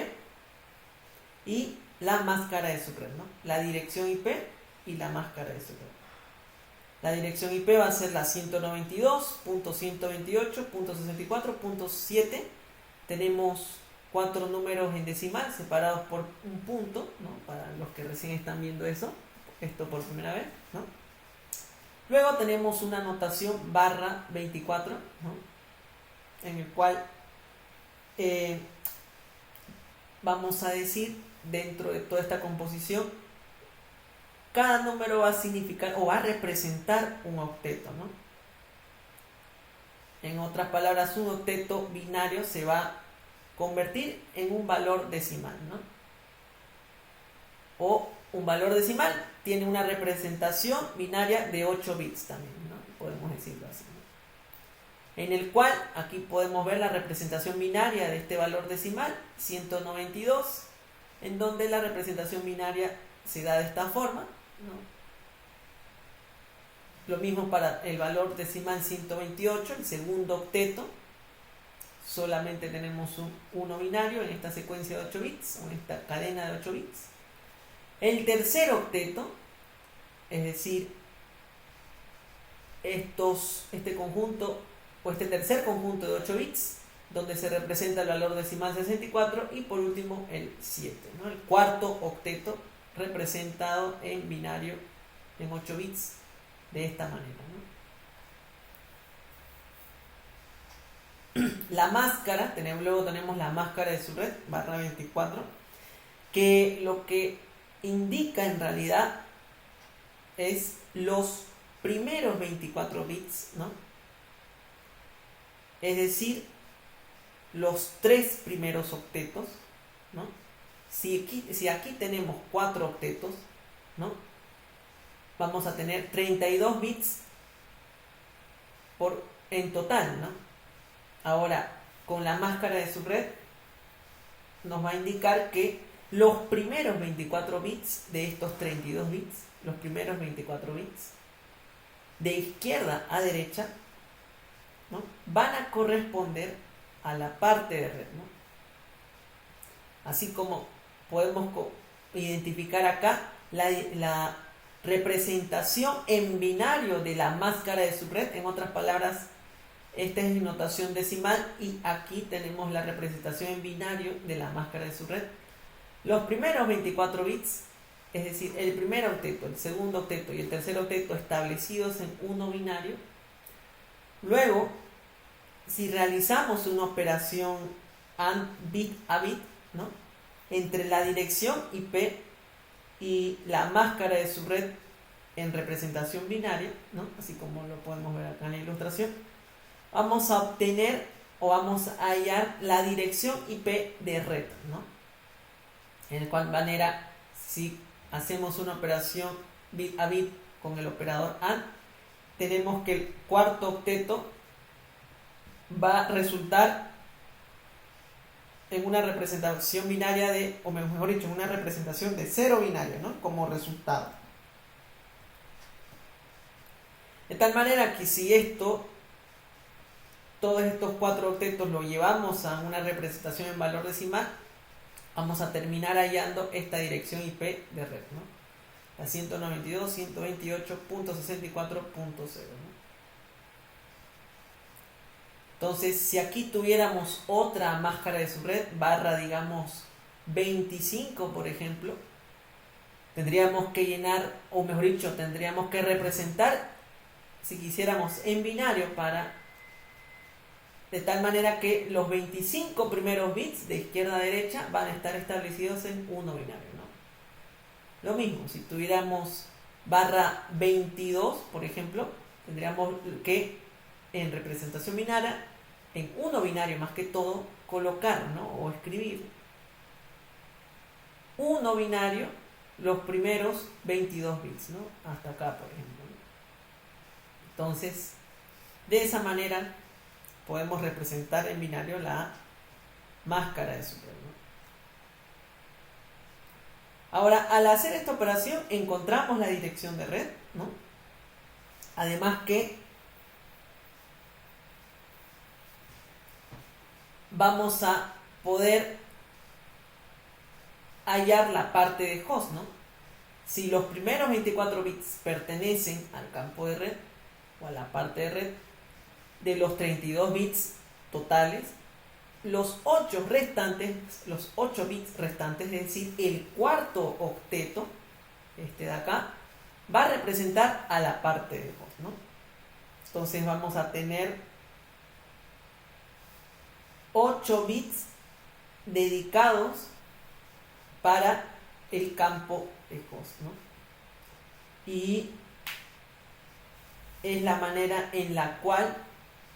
y la máscara de su red, ¿no? La dirección IP y la máscara de su red. La dirección IP va a ser la 192.128.64.7. Tenemos 4 números en decimal separados por un punto, ¿no?, para los que recién están viendo esto por primera vez, ¿no? Luego tenemos una notación /24, ¿no?, en el cual vamos a decir, dentro de toda esta composición, cada número va a significar o va a representar un octeto, ¿no? En otras palabras, un octeto binario se va a convertir en un valor decimal, ¿no? O un valor decimal tiene una representación binaria de 8 bits también, ¿no? Podemos decirlo así, ¿no? En el cual aquí podemos ver la representación binaria de este valor decimal, 192, en donde la representación binaria se da de esta forma, ¿no? Lo mismo para el valor decimal 128, el segundo octeto, solamente tenemos un 1 binario en esta secuencia de 8 bits, o en esta cadena de 8 bits. El tercer octeto, es decir, este conjunto o este tercer conjunto de 8 bits, donde se representa el valor decimal 64, y por último el 7, ¿no? El cuarto octeto representado en binario en 8 bits de esta manera, ¿no? La máscara, luego tenemos la máscara de su red, /24, que lo que indica en realidad es los primeros 24 bits, ¿no? Es decir, los 3 primeros octetos, ¿no? Si aquí tenemos 4 octetos, ¿no?, vamos a tener 32 bits en total, ¿no? Ahora, con la máscara de subred nos va a indicar que los primeros 24 bits de estos 32 bits, los primeros 24 bits, de izquierda a derecha, ¿no?, van a corresponder a la parte de red, ¿no? Así como podemos identificar acá la representación en binario de la máscara de subred. En otras palabras, esta es mi notación decimal y aquí tenemos la representación en binario de la máscara de subred. Los primeros 24 bits, es decir, el primer octeto, el segundo octeto y el tercer octeto establecidos en 1 binario. Luego, si realizamos una operación AND bit a bit, ¿no?, entre la dirección IP y la máscara de subred en representación binaria, ¿no?, así como lo podemos ver acá en la ilustración, vamos a obtener o vamos a hallar la dirección IP de red, ¿no? En cual manera, si hacemos una operación bit a bit con el operador AND, tenemos que el cuarto octeto va a resultar en una representación binaria o mejor dicho, en una representación de 0 binario, ¿no?, como resultado. De tal manera que si todos estos 4 octetos lo llevamos a una representación en valor decimal, vamos a terminar hallando esta dirección IP de red, ¿no?, la 192.128.64.0, ¿no? Entonces, si aquí tuviéramos otra máscara de subred, barra, digamos, 25, por ejemplo, tendríamos que llenar, o mejor dicho, tendríamos que representar, si quisiéramos, en binario, de tal manera que los 25 primeros bits de izquierda a derecha van a estar establecidos en 1 binario, ¿no? Lo mismo, si tuviéramos barra 22, por ejemplo, tendríamos que, en representación binaria, en 1 binario más que todo, colocar, ¿no?, o escribir 1 binario los primeros 22 bits, ¿no?, hasta acá, por ejemplo, ¿no? Entonces, de esa manera podemos representar en binario la máscara de subred, ¿no? Ahora, al hacer esta operación encontramos la dirección de red, ¿no? Además que vamos a poder hallar la parte de host, ¿no? Si los primeros 24 bits pertenecen al campo de red o a la parte de red, de los 32 bits totales, los 8 bits restantes, es decir, el cuarto octeto, este de acá, va a representar a la parte de host, ¿no? Entonces vamos a tener 8 bits dedicados para el campo de host, ¿no? Y es la manera en la cual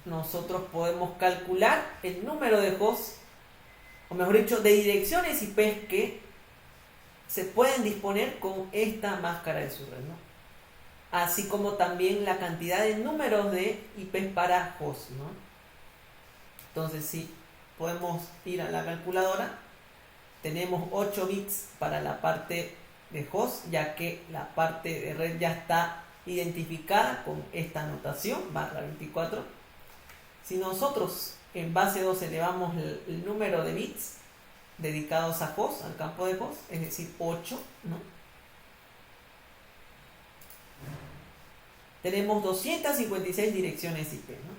nosotros podemos calcular el número de hosts, o mejor dicho, de direcciones IP que se pueden disponer con esta máscara de subred, ¿no? Así como también la cantidad de números de IP para host, ¿no? Entonces, si podemos ir a la calculadora, tenemos 8 bits para la parte de host, ya que la parte de red ya está identificada con esta notación, barra 24. Si nosotros en base 2 elevamos el número de bits dedicados a host, al campo de host, es decir, 8, ¿no?, tenemos 256 direcciones IP, ¿no?,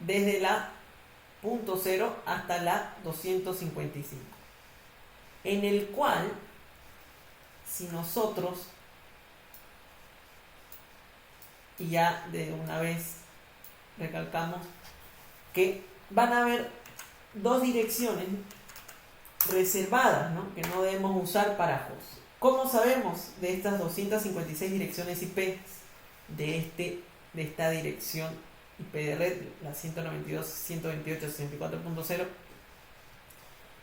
desde la 0.0 hasta la 255, en el cual, si nosotros, y ya de una vez recalcamos que van a haber 2 direcciones reservadas, ¿no?, que no debemos usar para host. ¿Cómo sabemos de estas 256 direcciones IP de esta dirección IP de red, la 192.128.64.0?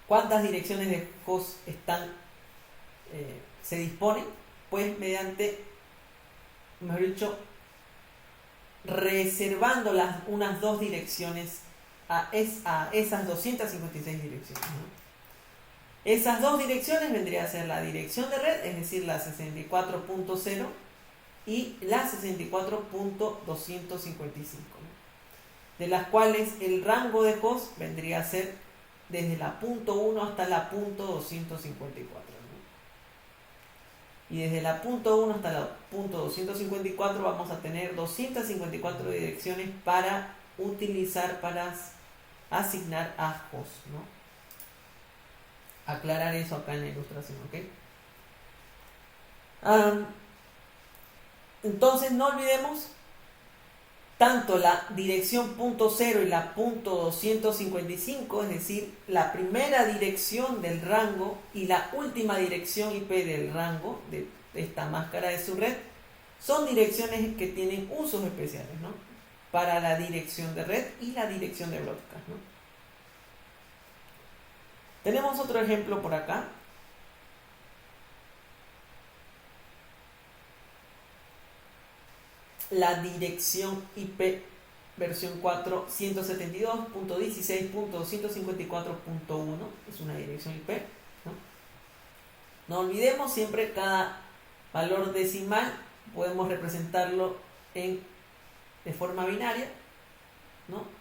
¿Cuántas direcciones de host se disponen? Pues mediante mejor dicho, reservando unas dos direcciones a esas 256 direcciones, ¿no? Esas dos direcciones vendría a ser la dirección de red, es decir, la 64.0 y la 64.255, ¿no? De las cuales el rango de host vendría a ser desde la punto .1 hasta la punto .254, ¿no? Y desde la punto .1 hasta la punto .254 vamos a tener 254 direcciones para utilizar para asignar a host, ¿no? Aclarar eso acá en la ilustración, ¿ok? Entonces no olvidemos tanto la dirección .0 y la .255, es decir, la primera dirección del rango y la última dirección IP del rango de esta máscara de subred, son direcciones que tienen usos especiales, ¿no? Para la dirección de red y la dirección de broadcast, ¿no? Tenemos otro ejemplo por acá. La dirección IP versión 4 172.16.254.1 es una dirección IP, ¿no? No olvidemos siempre cada valor decimal podemos representarlo de forma binaria, ¿no?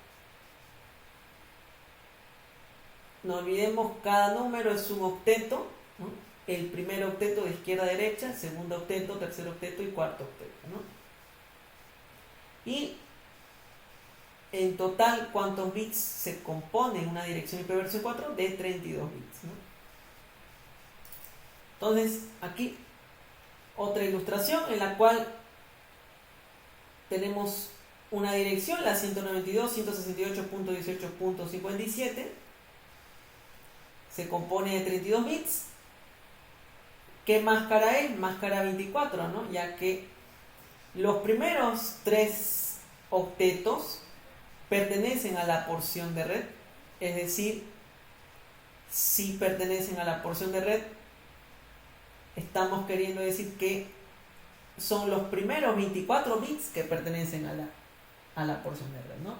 No olvidemos cada número es un octeto, ¿no? El primer octeto de izquierda a derecha, segundo octeto, tercer octeto y cuarto octeto, ¿no? Y en total, ¿cuántos bits se compone una dirección IP versión 4? De 32 bits, ¿no? Entonces, aquí otra ilustración en la cual tenemos una dirección, la 192.168.18.57, se compone de 32 bits. ¿Qué máscara es? Máscara 24, ¿no? Ya que los primeros 3 octetos pertenecen a la porción de red, es decir, si pertenecen a la porción de red, estamos queriendo decir que son los primeros 24 bits que pertenecen a la porción de red, ¿no?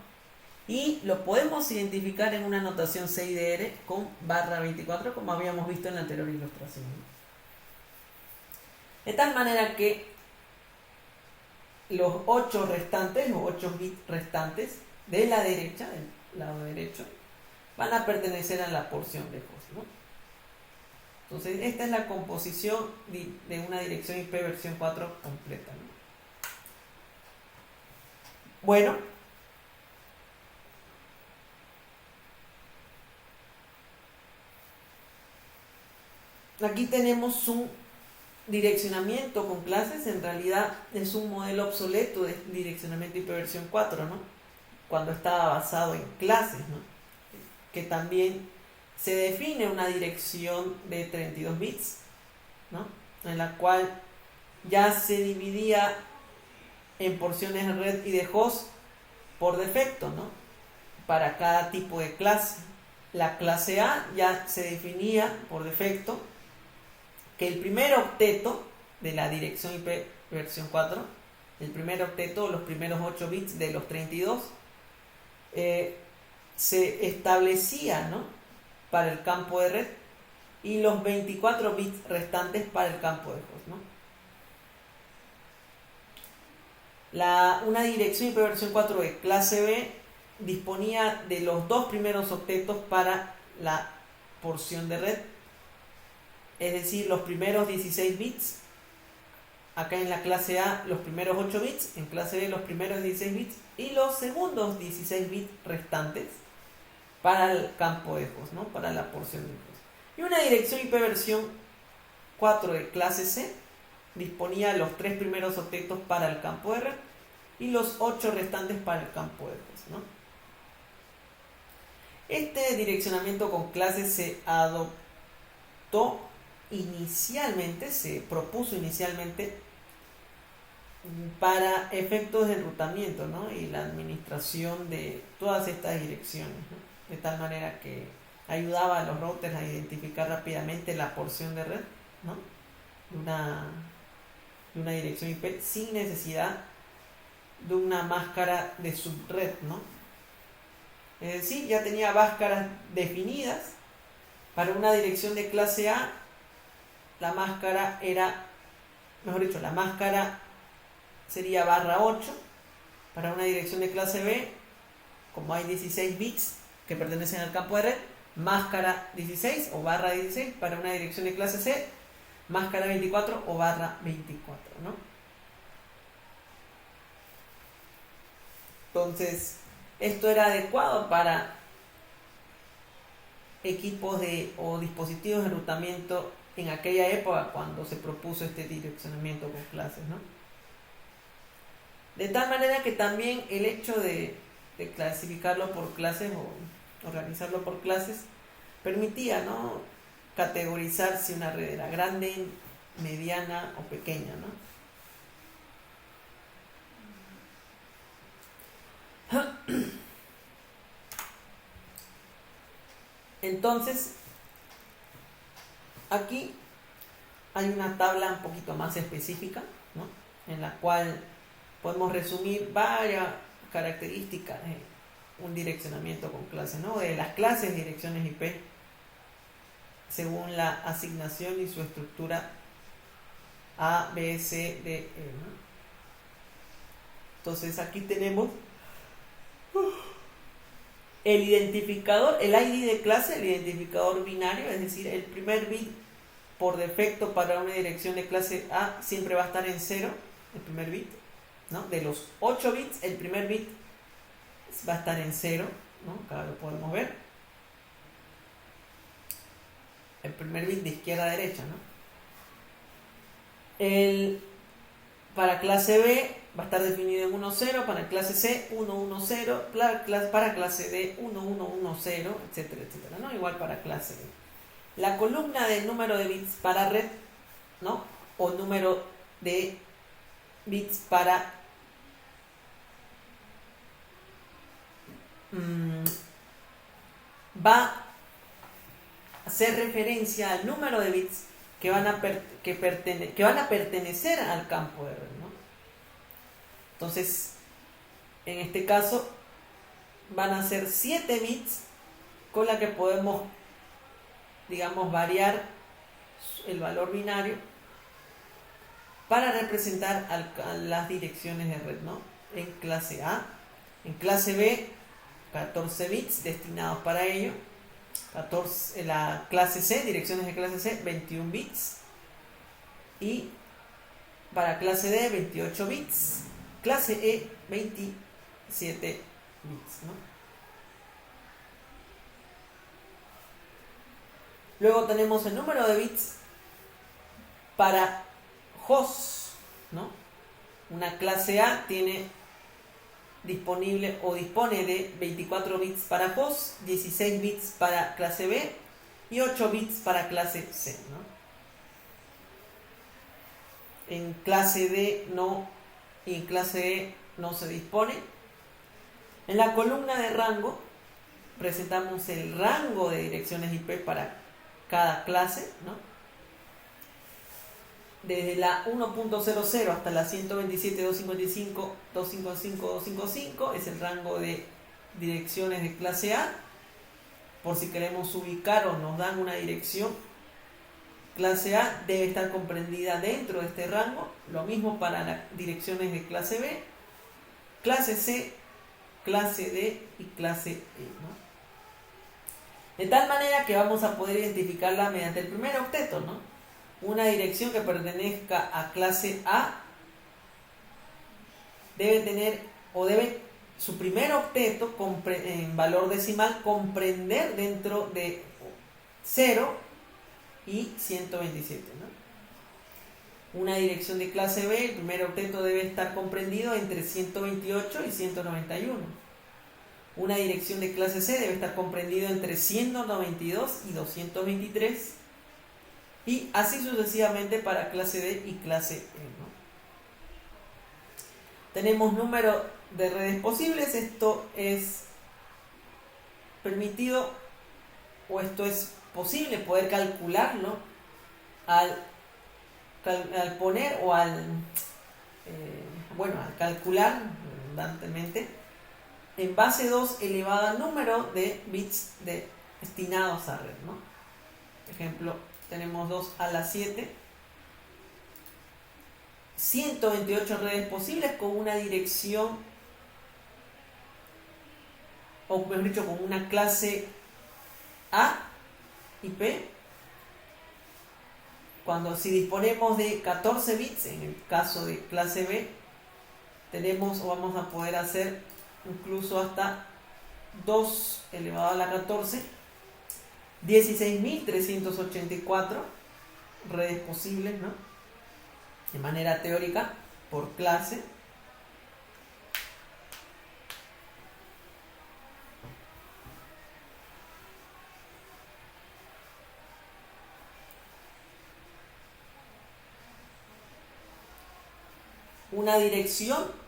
Y lo podemos identificar en una notación CIDR con /24, como habíamos visto en la anterior ilustración, ¿no? De tal manera que los 8 restantes, los 8 bits restantes de la derecha, del lado derecho, van a pertenecer a la porción de host, ¿no? Entonces, esta es la composición de una dirección IP versión 4 completa, ¿no? Bueno, aquí tenemos un direccionamiento con clases. En realidad es un modelo obsoleto de direccionamiento IP versión 4, ¿no? Cuando estaba basado en clases, ¿no? Que también se define una dirección de 32 bits, ¿no? En la cual ya se dividía en porciones de red y de host por defecto, ¿no? Para cada tipo de clase. La clase A ya se definía por defecto que el primer octeto de la dirección IP versión 4, el primer octeto, los primeros 8 bits de los 32, se establecía, ¿no? Para el campo de red, y los 24 bits restantes para el campo de host, ¿no? Una dirección IP versión 4 de clase B disponía de los 2 primeros octetos para la porción de red, es decir, los primeros 16 bits, acá en la clase A los primeros 8 bits, en clase B los primeros 16 bits y los segundos 16 bits restantes para el campo de host, ¿no? Para la porción de host. Y una dirección IP versión 4 de clase C disponía de los 3 primeros octetos para el campo de red y los 8 restantes para el campo de host, ¿no? Este direccionamiento con clase se adoptó inicialmente, se propuso inicialmente para efectos de enrutamiento, ¿no? Y la administración de todas estas direcciones, ¿no? De tal manera que ayudaba a los routers a identificar rápidamente la porción de red, ¿no? de una dirección IP sin necesidad de una máscara de subred, ¿no? Es decir, ya tenía máscaras definidas. Para una dirección de clase A, la máscara la máscara sería /8. Para una dirección de clase B, como hay 16 bits que pertenecen al campo de red, máscara 16 o /16. Para una dirección de clase C, máscara 24 o /24, ¿no? Entonces, esto era adecuado para equipos o dispositivos de enrutamiento en aquella época cuando se propuso este direccionamiento con clases, ¿no? De tal manera que también el hecho de clasificarlo por clases o organizarlo por clases permitía, ¿no?, categorizar si una red era grande, mediana o pequeña, ¿no? Entonces, aquí hay una tabla un poquito más específica, ¿no?, en la cual podemos resumir varias características de un direccionamiento con clases, ¿no?, de las clases de direcciones IP según la asignación y su estructura A, B, C, D, E, ¿no? Entonces aquí tenemos el identificador, el ID de clase, el identificador binario, es decir, el primer bit por defecto para una dirección de clase A siempre va a estar en 0, el primer bit, ¿no? De los 8 bits, el primer bit va a estar en 0, ¿no? Acá lo podemos ver. El primer bit de izquierda a derecha, ¿no? Para clase B va a estar definido en 1, 0, para clase C 1, 1, 0, para clase D 1, 1, 1, 0, etcétera, etcétera, ¿no? Igual para clase B. La columna del número de bits para red, ¿no?, o número de bits para va a hacer referencia al número de bits que van a pertenecer al campo de red, ¿no? Entonces, en este caso, van a ser 7 bits con la que podemos, digamos, variar el valor binario para representar las direcciones de red, ¿no?, en clase A. En clase B, 14 bits destinados para ello. La clase C, direcciones de clase C, 21 bits. Y para clase D, 28 bits. Clase E, 27 bits, ¿no? Luego tenemos el número de bits para hosts, ¿no? Una clase A tiene dispone de 24 bits para host, 16 bits para clase B y 8 bits para clase C, ¿no? En clase D no, y en clase E no se dispone. En la columna de rango presentamos el rango de direcciones IP para cada clase, ¿no? Desde la 1.00 hasta la 127.255.255.255 es el rango de direcciones de clase A. Por si queremos ubicar o nos dan una dirección, clase A debe estar comprendida dentro de este rango. Lo mismo para las direcciones de clase B, clase C, clase D y clase E, ¿no? De tal manera que vamos a poder identificarla mediante el primer octeto, ¿no? Una dirección que pertenezca a clase A debe tener, su primer octeto en valor decimal comprender dentro de 0 y 127, ¿no? Una dirección de clase B, el primer octeto debe estar comprendido entre 128 y 191. Una dirección de clase C debe estar comprendido entre 192 y 223. Y así sucesivamente para clase D y clase E, ¿no? Tenemos número de redes posibles. Esto es permitido, o esto es posible poder calcularlo al al poner o al calcular redundantemente en base 2 elevado al número de bits destinados a red, ¿no? Por ejemplo, tenemos 2 a la 7, 128 redes posibles con una dirección, o mejor dicho, con una clase A IP. Si disponemos de 14 bits, en el caso de clase B, tenemos o vamos a poder hacer incluso hasta 2 elevado a la 14, 16.384 redes posibles, ¿no? De manera teórica, por clase. Una dirección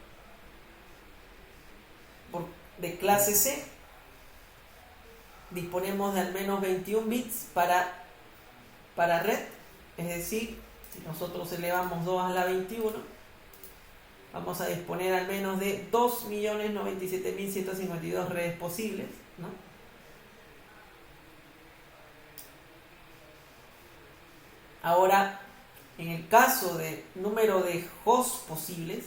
de clase C, disponemos de al menos 21 bits para red, es decir, si nosotros elevamos 2 a la 21, vamos a disponer al menos de 2.097.152 redes posibles, ¿no? Ahora, en el caso de número de hosts posibles,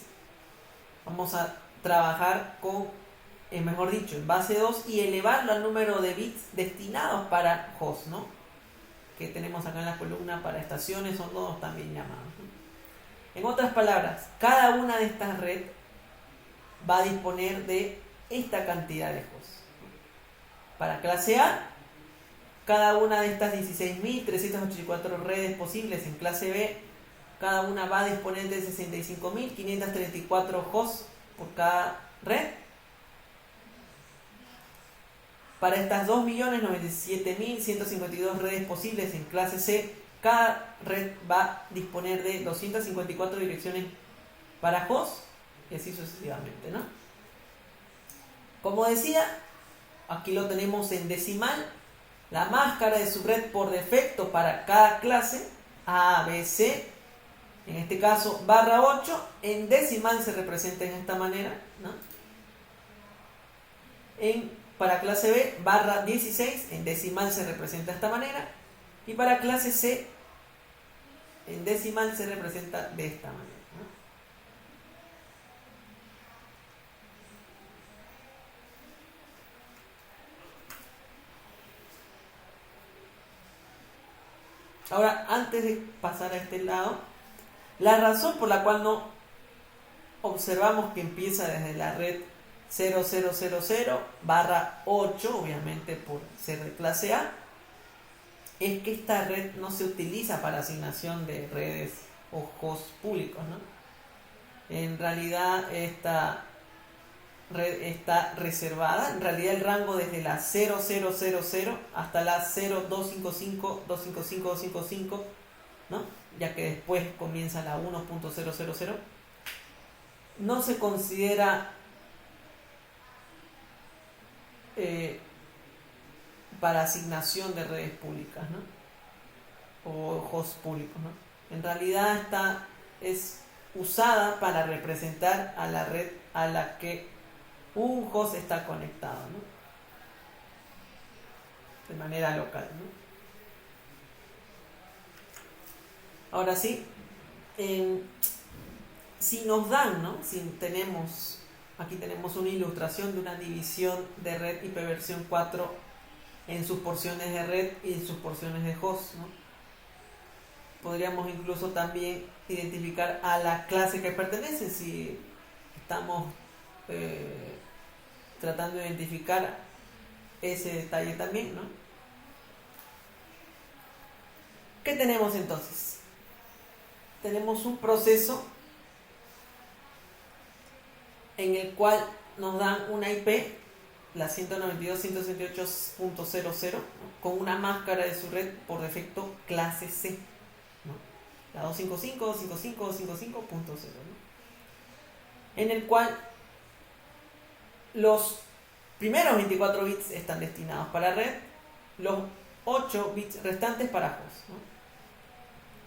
vamos a trabajar con, mejor dicho, en base 2 y elevarlo al número de bits destinados para hosts, ¿no? Que tenemos acá en la columna para estaciones o nodos también llamados, ¿no? En otras palabras, cada una de estas redes va a disponer de esta cantidad de hosts. Para clase A, cada una de estas 16.384 redes posibles en clase B, cada una va a disponer de 65.534 hosts por cada red. Para estas 2.097.152 redes posibles en clase C, cada red va a disponer de 254 direcciones para hosts y así sucesivamente, ¿no? Como decía, aquí lo tenemos en decimal. La máscara de subred por defecto para cada clase A, B, C, en este caso /8, en decimal se representa en esta manera, ¿no? Para clase B, /16, en decimal se representa de esta manera, y para clase C, en decimal se representa de esta manera, ¿no? Ahora, antes de pasar a este lado, la razón por la cual no observamos que empieza desde la red 0000/8, obviamente por ser de clase A, es que esta red no se utiliza para asignación de redes o hosts públicos, ¿no? En realidad esta red está reservada, en realidad el rango desde la 0000 hasta la 0255.255.255, ¿no? Ya que después comienza la 1.000, no se considera para asignación de redes públicas, ¿no? O hosts públicos, ¿no? En realidad esta es usada para representar a la red a la que un host está conectado, ¿no? De manera local, ¿no? Ahora sí, si nos dan, ¿no? Si tenemos, aquí tenemos una ilustración de una división de red IPv4 en sus porciones de red y en sus porciones de host, ¿no? Podríamos incluso también identificar a la clase que pertenece, si estamos tratando de identificar ese detalle también, ¿no? ¿Qué tenemos entonces? Tenemos un proceso en el cual nos dan una IP, la 192.168.00, ¿no? Con una máscara de su red por defecto clase C, ¿no? La 255.255.255.0, ¿no? En el cual los primeros 24 bits están destinados para red, los 8 bits restantes para host, ¿no?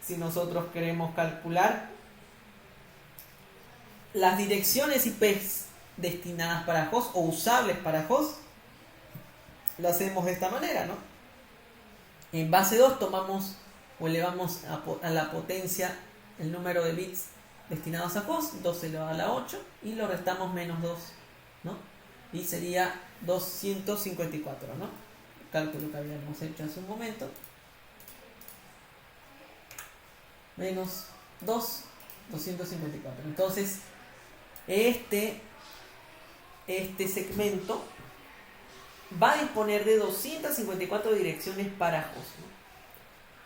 si nosotros queremos calcular las direcciones IP destinadas para host o usables para host, lo hacemos de esta manera, ¿no? En base 2 tomamos o elevamos a la potencia el número de bits destinados a host, 2 elevado a la 8, y lo restamos menos 2, ¿no? Y sería 254, ¿no? El cálculo que habíamos hecho hace un momento. Menos 2, 254. Entonces, este segmento va a disponer de 254 direcciones para host, ¿no?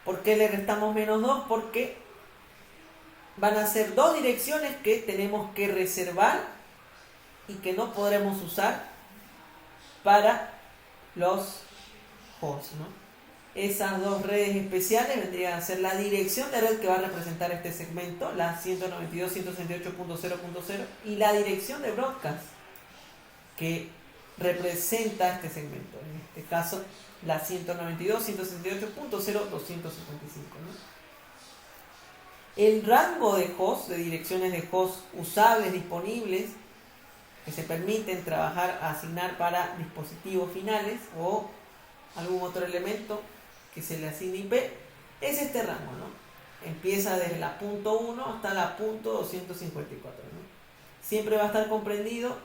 ¿Por qué le restamos menos 2? Porque van a ser dos direcciones que tenemos que reservar y que no podremos usar para los hosts, ¿no? Esas dos redes especiales vendrían a ser la dirección de red que va a representar este segmento, la 192.168.0.0, y la dirección de broadcast que representa este segmento, en este caso la 192.168.0.255, ¿no? El rango de hosts, de direcciones de hosts usables, disponibles, que se permiten trabajar, asignar para dispositivos finales o algún otro elemento que se le asigne IP, es este rango, ¿no? Empieza desde la punto 1 hasta la punto 254, ¿no? Siempre va a estar comprendido,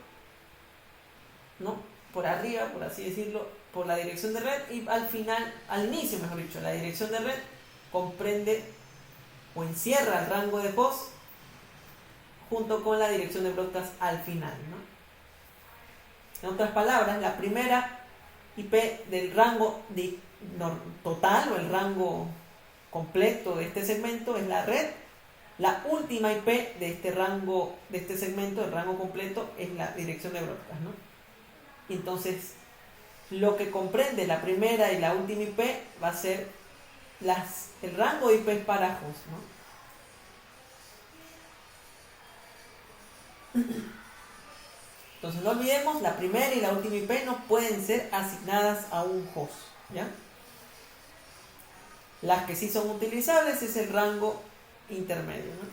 ¿no?, por arriba, por así decirlo, por la dirección de red, y al final, al inicio mejor dicho, la dirección de red comprende o encierra el rango de host junto con la dirección de broadcast al final, ¿no? En otras palabras, la primera IP del rango total o el rango completo de este segmento es la red. La última IP de este rango, de este segmento, el rango completo, es la dirección de broadcast, ¿no? Entonces, lo que comprende la primera y la última IP va a ser el rango de IP para host, ¿no? Entonces no olvidemos, la primera y la última IP no pueden ser asignadas a un host, ¿ya? Las que sí son utilizables es el rango intermedio, ¿no?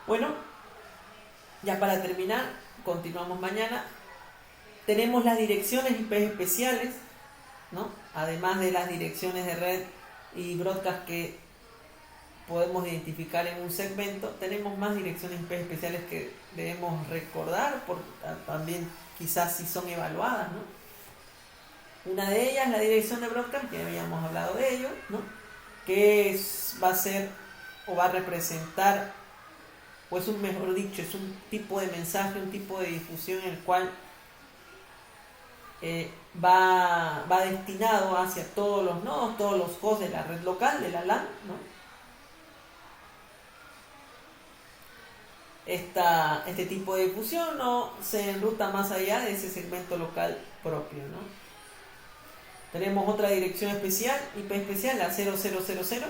Bueno, ya para terminar, continuamos mañana. Tenemos las direcciones IP especiales, ¿no? Además de las direcciones de red y broadcast que podemos identificar en un segmento, tenemos más direcciones IP especiales que debemos recordar, también quizás si son evaluadas, ¿no? Una de ellas, la dirección de broadcast, que habíamos hablado de ello, ¿no?, que va a ser o va a representar, o es mejor dicho, es un tipo de mensaje, un tipo de difusión en el cual va destinado hacia todos los nodos, todos los hosts de la red local, de la LAN, ¿no? Este tipo de difusión no se enruta más allá de ese segmento local propio, ¿no? Tenemos otra dirección especial, IP especial, la 0000,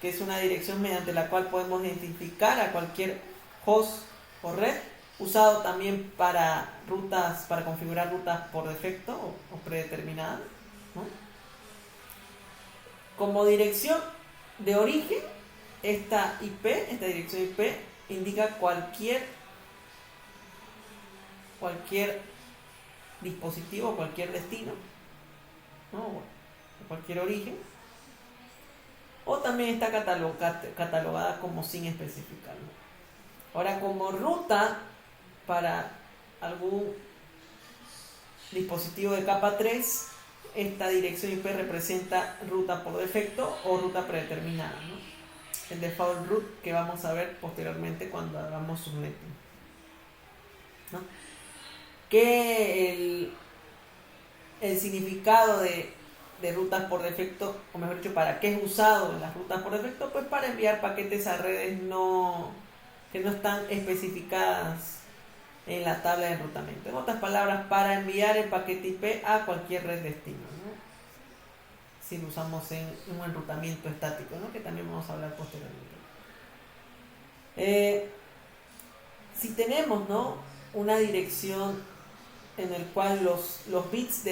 que es una dirección mediante la cual podemos identificar a cualquier host o red, usado también para rutas, para configurar rutas por defecto o predeterminadas, ¿no? Como dirección de origen, esta dirección IP indica cualquier dispositivo, cualquier destino, ¿no?, cualquier origen, o también está catalogada como sin especificar, ¿no? Ahora, como ruta para algún dispositivo de capa 3, esta dirección IP representa ruta por defecto o ruta predeterminada, ¿no?, el default route que vamos a ver posteriormente cuando hagamos subnetting, ¿no? Que el significado de rutas por defecto, o mejor dicho, para qué es usado en las rutas por defecto, pues para enviar paquetes a redes que no están especificadas en la tabla de enrutamiento. En otras palabras, para enviar el paquete IP a cualquier red destino, ¿no?, si lo usamos en un enrutamiento estático, ¿no?, que también vamos a hablar posteriormente. Si tenemos, ¿no?, una dirección en el cual los bits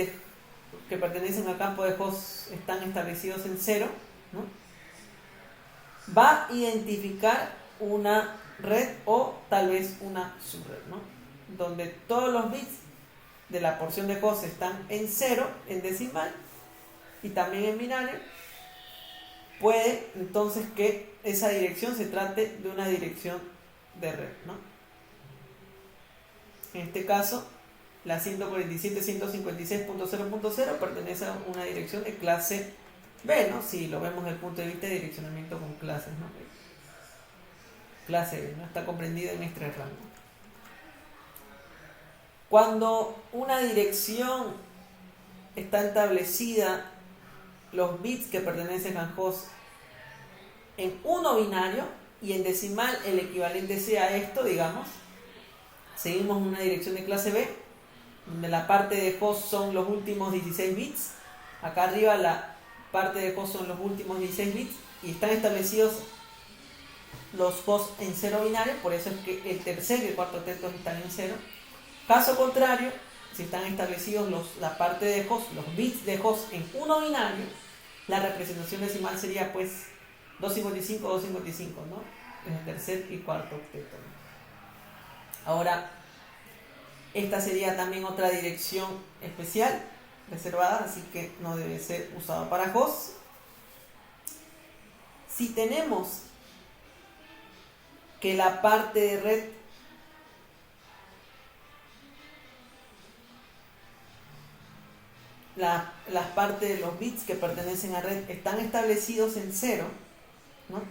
que pertenecen al campo de host están establecidos en 0, ¿no?, va a identificar una red o tal vez una subred, ¿no?, donde todos los bits de la porción de host están en 0 en decimal y también en binario. Puede entonces que esa dirección se trate de una dirección de red, ¿no? En este caso, la 147.156.0.0 pertenece a una dirección de clase B, ¿no?, si lo vemos desde el punto de vista de direccionamiento con clases, ¿no? Clase B, ¿no?, está comprendida en este rango. Cuando una dirección está establecida, los bits que pertenecen al host en 1 binario y en decimal el equivalente sea esto, digamos, seguimos una dirección de clase B, donde la parte de host son los últimos 16 bits, acá arriba la parte de host son los últimos 16 bits y están establecidos los hosts en 0 binario, por eso es que el tercer y el cuarto octetos están en 0. Caso contrario, si están establecidos la parte de host, los bits de host en 1 binario, la representación decimal sería pues 255, 255, ¿no?, en el tercer y cuarto octeto. Ahora, esta sería también otra dirección especial reservada, así que no debe ser usado para host. Si tenemos que la parte de red las partes de los bits que pertenecen a red están establecidos en 0, ¿no?,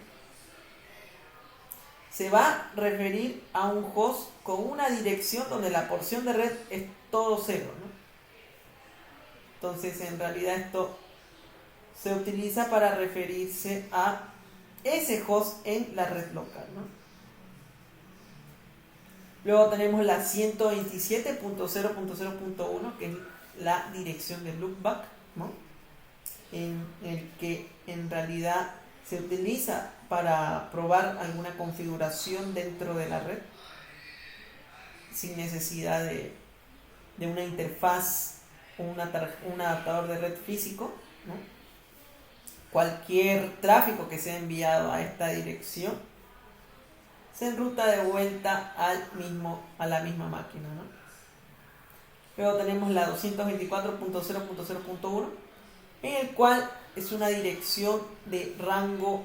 se va a referir a un host con una dirección donde la porción de red es todo 0, ¿no? Entonces, en realidad esto se utiliza para referirse a ese host en la red local, ¿no? Luego tenemos la 127.0.0.1, que es la dirección de loopback, ¿no?, en el que en realidad se utiliza para probar alguna configuración dentro de la red sin necesidad de una interfaz o un adaptador de red físico, ¿no? Cualquier tráfico que sea enviado a esta dirección se enruta de vuelta a la misma máquina, ¿no? Luego tenemos la 224.0.0.1, en el cual es una dirección de rango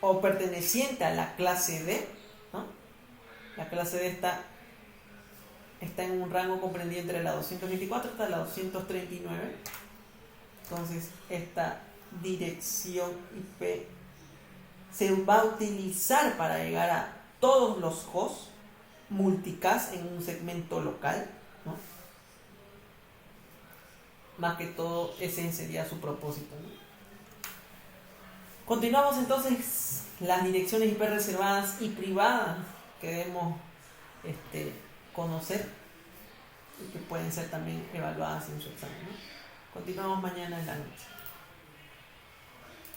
o perteneciente a la clase D, ¿no? La clase D está en un rango comprendido entre la 224 hasta la 239. Entonces, esta dirección IP se va a utilizar para llegar a todos los hosts multicast en un segmento local, ¿no? Más que todo, ese sería su propósito, ¿no? Continuamos entonces las direcciones IP reservadas y privadas que debemos conocer y que pueden ser también evaluadas en su examen, ¿no? Continuamos mañana en la noche.